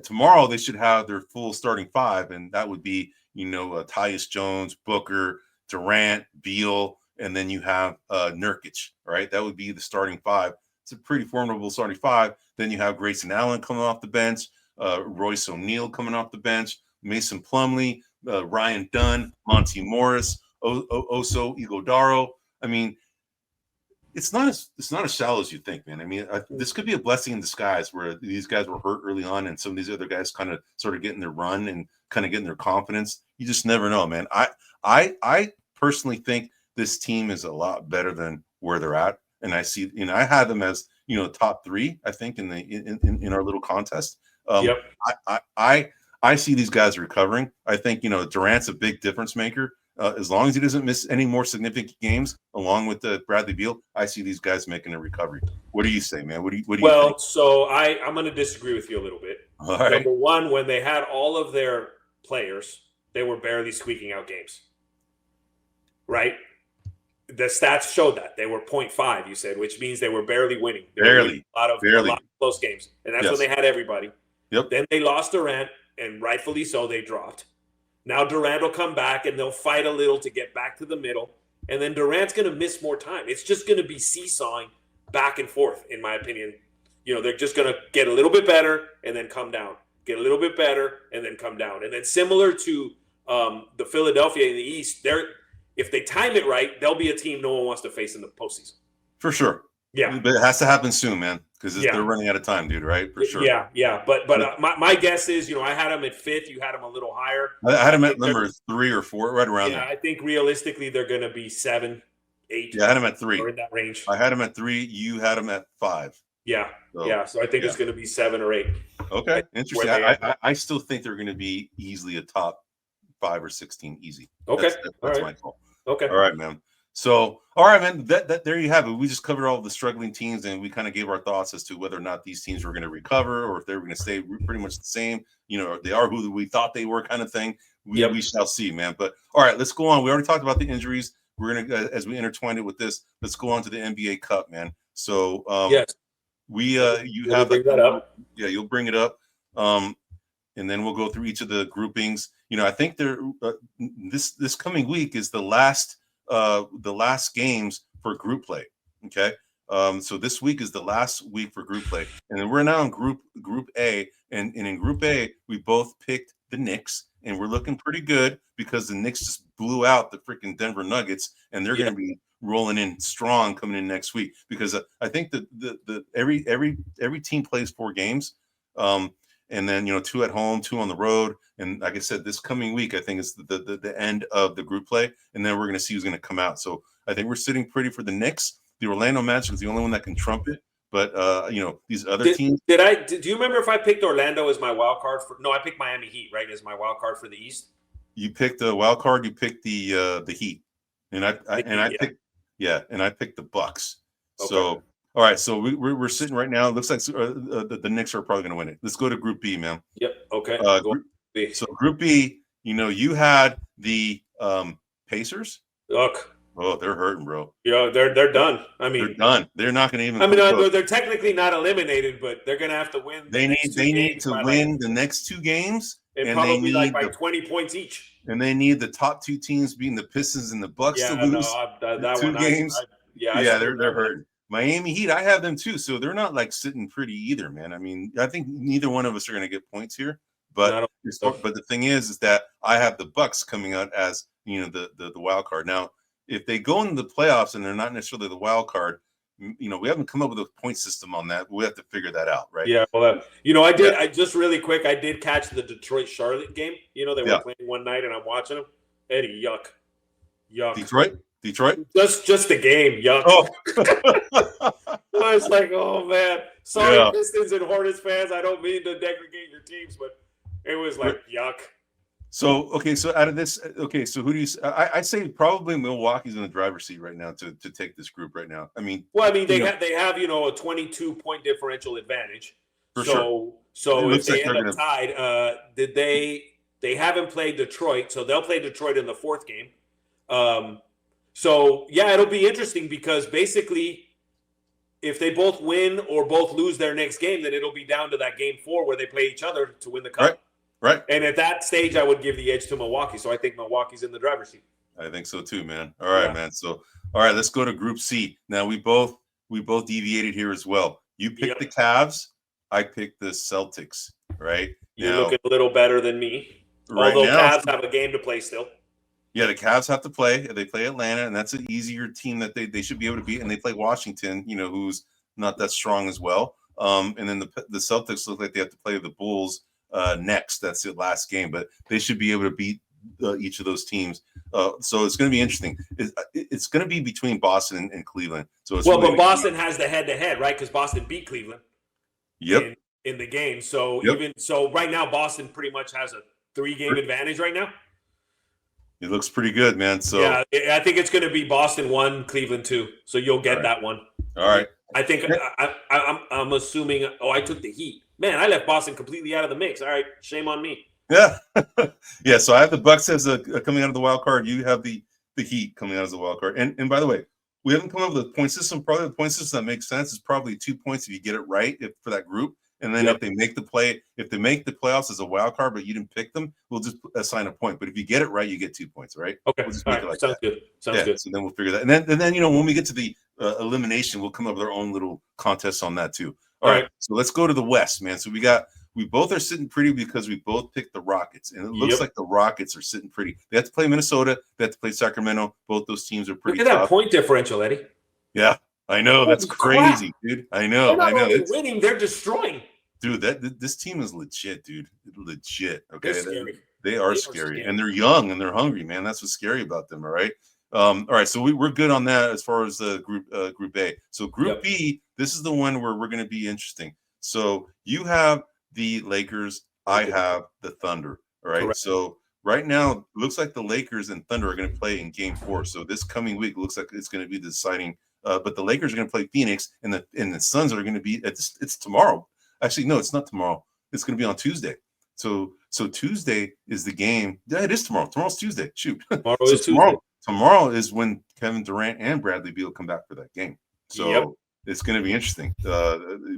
tomorrow they should have their full starting 5, and that would be, Tyus Jones, Booker, Durant, Beal, and then you have Nurkic, right? That would be the starting 5. It's a pretty formidable starting 5. Then you have Grayson Allen coming off the bench. Royce O'Neal coming off the bench, Mason Plumlee, Ryan Dunn, Monty Morris, Oso Ighodaro. I mean, it's not as shallow as you think, man. I mean, this could be a blessing in disguise where these guys were hurt early on, and some of these other guys kind of sort of getting their run and kind of getting their confidence. You just never know, man. I personally think this team is a lot better than where they're at, and I see, I had them as top 3, I think, in our little contest. I see these guys recovering. I think Durant's a big difference maker. As long as he doesn't miss any more significant games, along with Bradley Beal, I see these guys making a recovery. What do you say, man? What do you think? So I'm going to disagree with you a little bit. All right. Number one, when they had all of their players, they were barely squeaking out games. Right? The stats showed that they were 0.5. You said, which means they were barely winning. A lot of close games, and that's when they had everybody. Yep. Then they lost Durant, and rightfully so, they dropped. Now Durant will come back, and they'll fight a little to get back to the middle. And then Durant's going to miss more time. It's just going to be seesawing back and forth, in my opinion. They're just going to get a little bit better and then come down. Get a little bit better and then come down. And then similar to the Philadelphia in the East, if they time it right, they'll be a team no one wants to face in the postseason. For sure. Yeah. But it has to happen soon, man, because they're running out of time, dude, right? For sure. Yeah. But my guess is, I had them at 5th. You had them a little higher. I had them at number 3 or 4, right around there. I think realistically they're going to be 7, 8. Yeah, I had them at 3. Or in that range. I had them at 3. You had them at 5. Yeah. So I think it's going to be 7 or 8. Okay. Interesting. I still think they're going to be easily a top 5 or 16 easy. Okay. That's my call. Okay. All right, man. So, all right, man, that there you have it. We just covered all the struggling teams, and we kind of gave our thoughts as to whether or not these teams were going to recover or if they were going to stay pretty much the same. They are who we thought they were, kind of thing. we shall see, man. But all right, let's go on. We already talked about the injuries. We're gonna as we intertwine it with this. Let's go on to the NBA Cup, man. So yes, you have bring that up. Yeah, you'll bring it up. And then we'll go through each of the groupings. I think this coming week is the last games for group play. Okay. So this week is the last week for group play. And then we're now in group A. And in group A, we both picked the Knicks, and we're looking pretty good because the Knicks just blew out the freaking Denver Nuggets, and they're going to be rolling in strong coming in next week because I think that every team plays 4 games. And then 2 at home, 2 on the road, and like I said, this coming week I think is the end of the group play, and then we're going to see who's going to come out. So I think we're sitting pretty for the Knicks. The Orlando Magic is the only one that can trump it, but these other teams. Do you remember if I picked Orlando as my wild card for? No, I picked Miami Heat, right, as my wild card for the East. You picked the wild card. You picked the Heat, and I picked the Bucks. Okay. So. All right, so we're sitting right now. It looks like the Knicks are probably going to win it. Let's go to Group B, man. Yep. Okay. Group B. So Group B, you had the Pacers. Look. Oh, they're hurting, bro. Yeah, they're done. I mean, they're done. They're not going to even. I mean, they're technically not eliminated, but they're going to have to win. They need to win the next 2 games, and probably by 20 points each. And they need the top 2 teams beating the Pistons and the Bucks to lose that 2 games. They're hurting. Miami Heat, I have them too, so they're not like sitting pretty either, man. I mean, I think neither one of us are going to get points here, but the thing is that I have the Bucks coming out as the wild card. Now, if they go into the playoffs and they're not necessarily the wild card, we haven't come up with a point system on that. We have to figure that out, right? Yeah, well, I did. I just really quick, I did catch the Detroit Charlotte game. They were playing one night, and I'm watching them. Eddie, yuck. Detroit? Just the game, yuck. Oh. I was like, oh man. Sorry, Pistons and Hornets fans. I don't mean to degradate your teams, but it was like yuck. So out of this, so who do you? I say probably Milwaukee's in the driver's seat right now to take this group right now. I mean, they have a 22-point differential advantage. So if they end up tied, they haven't played Detroit, so they'll play Detroit in the 4th game. So, it'll be interesting because basically if they both win or both lose their next game, then it'll be down to that game 4 where they play each other to win the cup. Right. And at that stage, I would give the edge to Milwaukee. So I think Milwaukee's in the driver's seat. I think so too, man. All right, man. So, all right, let's go to Group C. Now we both deviated here as well. You picked the Cavs. I picked the Celtics, right? You're looking a little better than me. Right although now, Cavs have a game to play still. Yeah, the Cavs have to play. They play Atlanta, and that's an easier team that they should be able to beat. And they play Washington, who's not that strong as well. And then the Celtics look like they have to play the Bulls next. That's the last game, but they should be able to beat each of those teams. So it's going to be interesting. It's going to be between Boston and Cleveland. So but Boston has the head-to-head, right? Because Boston beat Cleveland. Yep. In the game. So right now, Boston pretty much has a 3-game advantage right now. It looks pretty good, man. So I think it's going to be Boston 1, Cleveland 2. So you'll get that one. All right. I think I'm assuming. Oh, I took the Heat. Man, I left Boston completely out of the mix. All right, shame on me. Yeah, yeah. So I have the Bucks as coming out of the wild card. You have the Heat coming out as a wild card. And by the way, we haven't come up with a point system. Probably the point system that makes sense is probably 2 points if you get it right for that group. And then if they make the playoffs as a wild card, but you didn't pick them, we'll just assign a point. But if you get it right, you get 2 points, right? Okay. We'll just make it like Sounds good. Sounds good. So then we'll figure that. And then when we get to the elimination, we'll come up with our own little contest on that too. All right. So let's go to the West, man. So we both are sitting pretty because we both picked the Rockets, and it looks like the Rockets are sitting pretty. They have to play Minnesota. They have to play Sacramento. Both those teams are pretty. Look at that point differential, Eddie. Yeah, I know. That's crazy, dude. I know. They're not only winning; they're destroying. Dude, this team is legit, dude. Legit. Okay, they are scary, and they're young and they're hungry, man. That's what's scary about them. All right. All right. So we're good on that as far as the group A. So Group B, this is the one where we're going to be interesting. So you have the Lakers. I have the Thunder. All right. Correct. So right now, it looks like the Lakers and Thunder are going to play in Game 4. So this coming week looks like it's going to be the deciding. But the Lakers are going to play Phoenix, and the Suns are going to be. It's tomorrow. Actually, no, it's not tomorrow. It's going to be on Tuesday. So So Tuesday is the game. Yeah, it is tomorrow. Tomorrow's Tuesday. Shoot. Tomorrow is tomorrow, Tuesday. Tomorrow is when Kevin Durant and Bradley Beal come back for that game. So it's going to be interesting.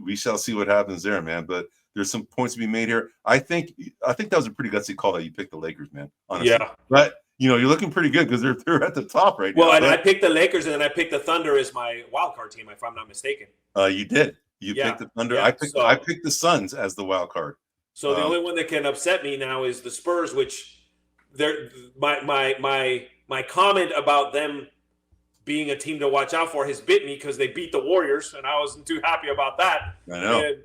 We shall see what happens there, man. But there's some points to be made here. I think that was a pretty gutsy call that you picked the Lakers, man. Honestly. Yeah. But you're looking pretty good because they're at the top right now. Well, and I picked the Lakers, and then I picked the Thunder as my wild card team, if I'm not mistaken. You did. You picked the Thunder. Yeah. I picked the Suns as the wild card. So the only one that can upset me now is the Spurs, which my comment about them being a team to watch out for has bit me because they beat the Warriors, and I wasn't too happy about that. I know. And,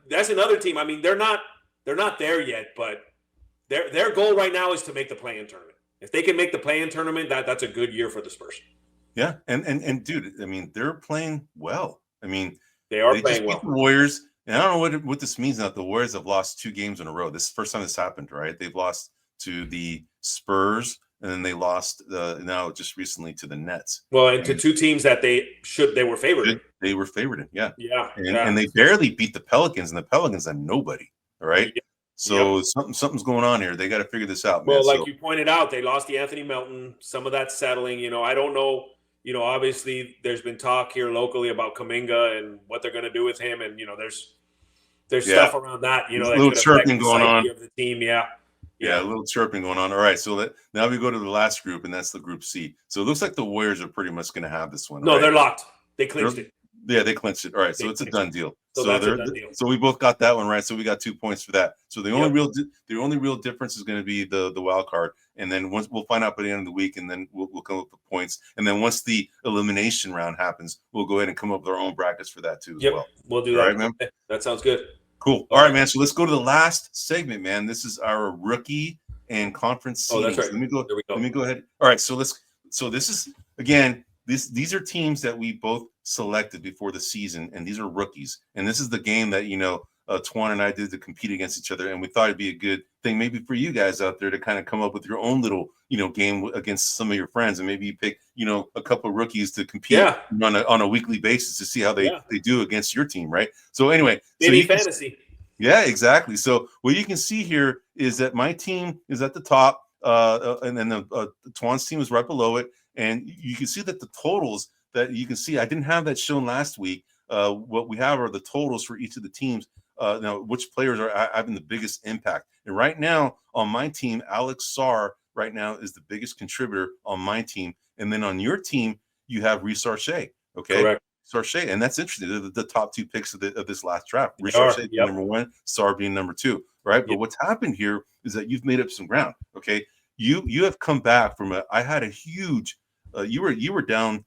that's another team. I mean, they're not there yet, but their goal right now is to make the play-in tournament. If they can make the play-in tournament, that's a good year for the Spurs. Yeah, and dude, I mean, they're playing well. I mean, they playing well. The Warriors, and I don't know what this means now. The Warriors have lost 2 games in a row. This is the first time this happened, right? They've lost to the Spurs, and then they lost now just recently to the Nets. Well, and to 2 teams that they were favored. They were favored in, yeah. Yeah. And they barely beat the Pelicans, and the Pelicans had nobody, all right? Yeah. So something's going on here. They got to figure this out, man. Well, you pointed out, they lost the Anthony Melton. Some of that's settling. I don't know. Obviously there's been talk here locally about Kuminga and what they're going to do with him, and there's stuff around that. A little chirping going on of the team. Yeah, a little chirping going on. All right, so now we go to the last group, and that's the Group C. So it looks like the Warriors are pretty much going to have this one. No, right? They're locked. They clinched it. Yeah, they clinched it. All right, so it's a done deal. So we both got that one right. So we got 2 points for that. So the only real difference is going to be the wild card, and then once we'll find out by the end of the week, and then we'll come up with points. And then once the elimination round happens, we'll go ahead and come up with our own brackets for that too as well. We'll do that. All right, man. That sounds good. Cool. All right, man. So let's go to the last segment, man. This is our rookie and conference seedings. Oh, that's right. Let me go ahead. All right. So this is again. These are teams that we both selected before the season, and these are rookies. And this is the game that Twan and I did to compete against each other, and we thought it'd be a good thing maybe for you guys out there to kind of come up with your own little game against some of your friends, and maybe you pick a couple of rookies to compete on a weekly basis to see how they do against your team, right? So anyway, fantasy. Yeah, exactly. So what you can see here is that my team is at the top, and then Twan's team is right below it. And you can see that the totals that you can see, I didn't have that shown last week. What we have are the totals for each of the teams. Now, which players are having the biggest impact. And right now on my team, Alex Sarr right now is the biggest contributor on my team. And then on your team, you have Resurgence. Okay. Correct. Resurgence. And that's interesting. They're the top 2 picks of this last draft. Resurgence being number 1, Sarr being number 2. Right. But what's happened here is that you've made up some ground. Okay. You have come back from I had a huge you were down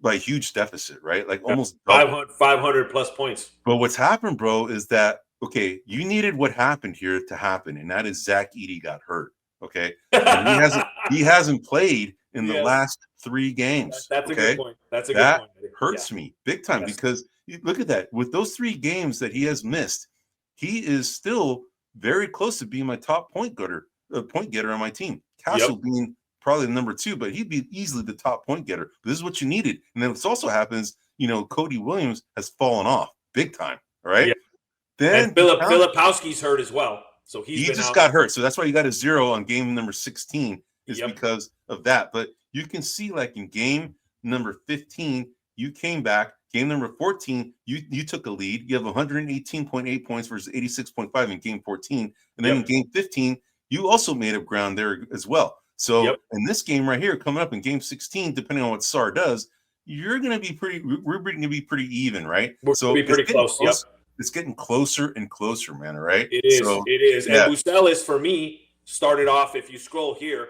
by a huge deficit, right? Like almost 500 plus points. But what's happened, bro, is that you needed what happened here to happen, and that is Zach Edey got hurt. Okay, and he hasn't played in the last 3 games. That's a good point. That's a good point. That hurts me big time because look at that. With those 3 games that he has missed, he is still very close to being my top point getter on my team. Castle being probably the number 2, but he'd be easily the top point getter. But this is what you needed. And then what also happens, Cody Williams has fallen off big time. All right. Yeah. Then Filipowski's hurt as well. So he just got hurt. So that's why you got a 0 on game number 16 is because of that. But you can see like in game number 15, you came back. Game number 14, you took a lead. You have 118.8 points versus 86.5 in game 14. And then in game 15, you also made up ground there as well. So in this game right here, coming up in game 16, depending on what Sarr does, we're going to be pretty even, right? We're going to be pretty close. Yep. It's getting closer and closer, man. All right. It is. So, it is. And Bucelis, for me, started off, if you scroll here.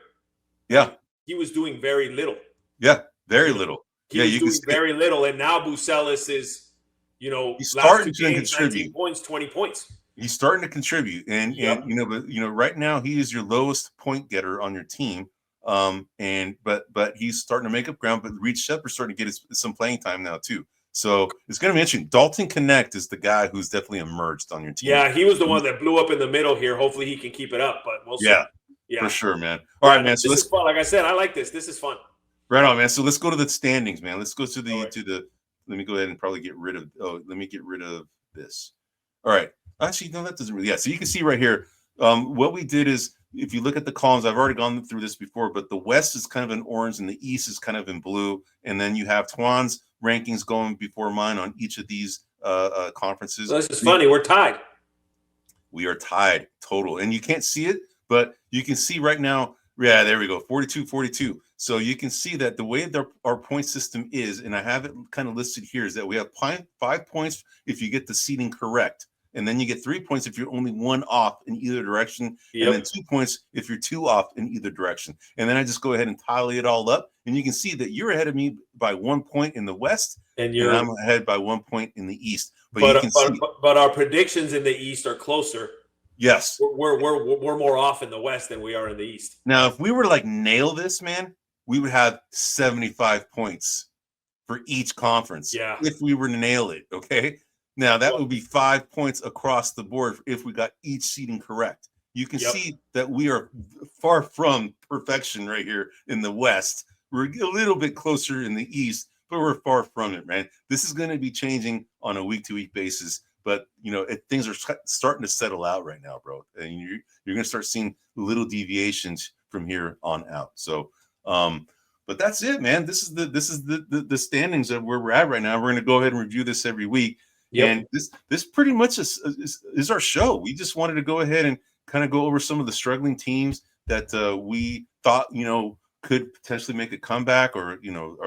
Yeah. He was doing very little. Yeah. Very little. He was doing very little. And now Bucelis is, he's starting to contribute. 19 points, 20 points. He's starting to contribute, and right now he is your lowest point getter on your team. But he's starting to make up ground. But Reed Shepard's starting to get some playing time now too. So it's going to be interesting. Dalton Connect is the guy who's definitely emerged on your team. Yeah, he was the one that blew up in the middle here. Hopefully he can keep it up, but we'll see. Yeah, for sure, man. All right, man. So this is fun. Like I said, I like this. This is fun. Right on, man. So let's go to the standings, man. Let's go to the. Let me go ahead and probably get rid of. Oh, let me get rid of this. All right. Actually, no, that doesn't really. Yeah, so you can see right here, what we did is, if you look at the columns, I've already gone through this before, but the West is kind of in orange and the East is kind of in blue. And then you have Twan's rankings going before mine on each of these conferences. Well, this is funny. We're tied. We are tied total. And you can't see it, but you can see right now. Yeah, there we go. 42-42. So you can see that the way that our point system is, and I have it kind of listed here, is that we have 5 points if you get the seeding correct. And then you get 3 points if you're only 1 off in either direction. Yep. And then 2 points if you're 2 off in either direction. And then I just go ahead and tally it all up. And you can see that you're ahead of me by 1 point in the West. And I'm ahead by 1 point in the East. But our predictions in the East are closer. Yes. We're more off in the West than we are in the East. Now, if we were to like nail this, man, we would have 75 points for each conference. Yeah. If we were to nail it, okay? Now, that would be 5 points across the board if we got each seeding correct. You can see that we are far from perfection right here in the West. We're a little bit closer in the East, but we're far from it, man. This is going to be changing on a week-to-week basis. But, things are starting to settle out right now, bro. And you're going to start seeing little deviations from here on out. So, but that's it, man. This is the standings of where we're at right now. We're going to go ahead and review this every week. Yep. And this pretty much is our show. We just wanted to go ahead and kind of go over some of the struggling teams that we thought, could potentially make a comeback, or,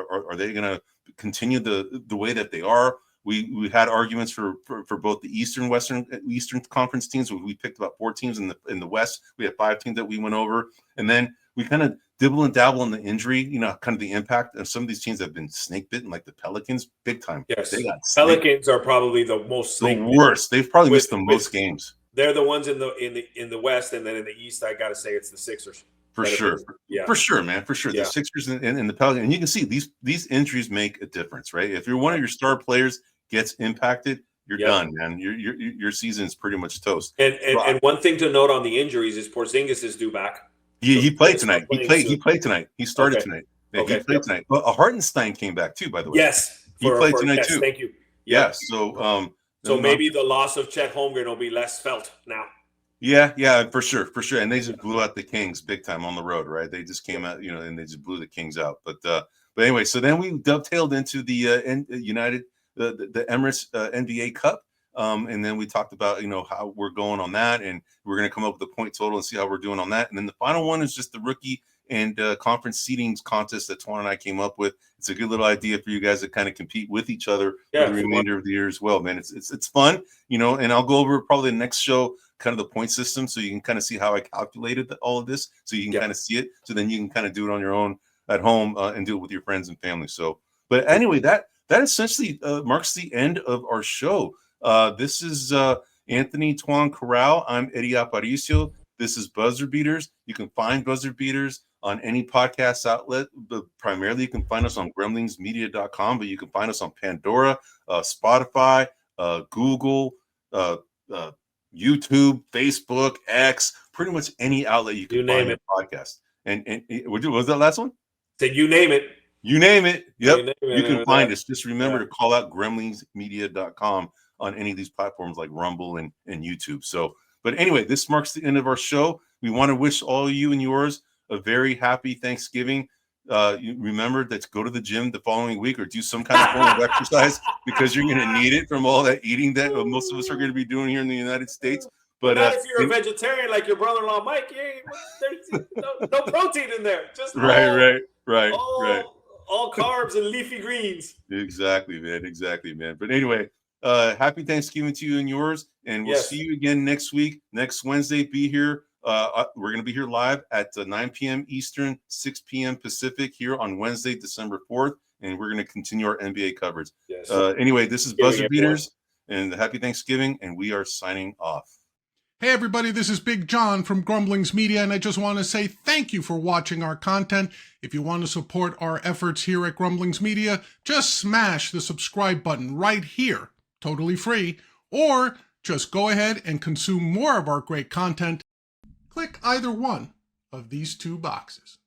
are they going to continue the way that they are? We had arguments for both the Eastern Conference teams. We picked about 4 teams in the West. We had 5 teams that we went over, and then we kind of dibble and dabble in the injury. Kind of the impact of some of these teams that have been snake bitten, like the Pelicans, big time. Yes, they got Pelicans are probably the worst. They've probably missed the most games. They're the ones in the West, and then in the East, I got to say it's the Sixers. For sure, man. For sure. The Sixers and the Pelicans. And you can see these injuries make a difference, right? If you're one of your star players gets impacted, you're done, man. Your season is pretty much toast. And one thing to note on the injuries is Porzingis is due back. He played tonight. He played tonight. He started tonight. Yeah, he played tonight. But Hartenstein came back too, by the way. Yes. He played tonight too. Thank you. Yeah. So maybe the loss of Chet Holmgren will be less felt now. Yeah, for sure. And they just blew out the Kings big time on the road, right? They just came out, and they just blew the Kings out. But anyway, so then we dovetailed into the the Emirates NBA Cup, and then we talked about how we're going on that, and we're going to come up with a point total and see how we're doing on that. And then the final one is just the rookie and conference seedings contest that Twan and I came up with. It's a good little idea for you guys to kind of compete with each other for the remainder of the year as well, man. It's fun, and I'll go over probably the next show kind of the point system, so you can kind of see how I calculated all of this, so you can kind of see it, so then you can kind of do it on your own at home and do it with your friends and family. So, but anyway, that essentially marks the end of our show. This is Anthony Twan Corral. I'm Eddie Apparicio. This is Buzzer Beaters. You can find Buzzer Beaters on any podcast outlet, but primarily you can find us on grumblingsmedia.com, but you can find us on Pandora, Spotify, Google, YouTube, Facebook, X, pretty much any outlet you can find a podcast. And what was that last one? Said you name it. You name it. Yep. You can find us. Just remember to call out grumblingsmedia.com on any of these platforms like Rumble and YouTube. So, but anyway, this marks the end of our show. We want to wish all you and yours a very happy Thanksgiving. You remember to go to the gym the following week or do some kind of form of exercise, because you're going to need it from all that eating that most of us are going to be doing here in the United States. But not if you're a vegetarian like your brother-in-law Mike. There's no protein in there. Just right. All carbs and leafy greens. Exactly, man. But anyway, happy Thanksgiving to you and yours, and we'll see you again next week. Next Wednesday, be here. We're going to be here live at 9 p.m. Eastern, 6 p.m. Pacific here on Wednesday, December 4th, and we're going to continue our NBA coverage. Yes. Anyway, this is Buzzer Beaters, and happy Thanksgiving, and we are signing off. Hey everybody, this is Big John from Grumblings Media, and I just want to say thank you for watching our content. If you want to support our efforts here at Grumblings Media, just smash the subscribe button right here, totally free, or just go ahead and consume more of our great content. Click either one of these 2 boxes.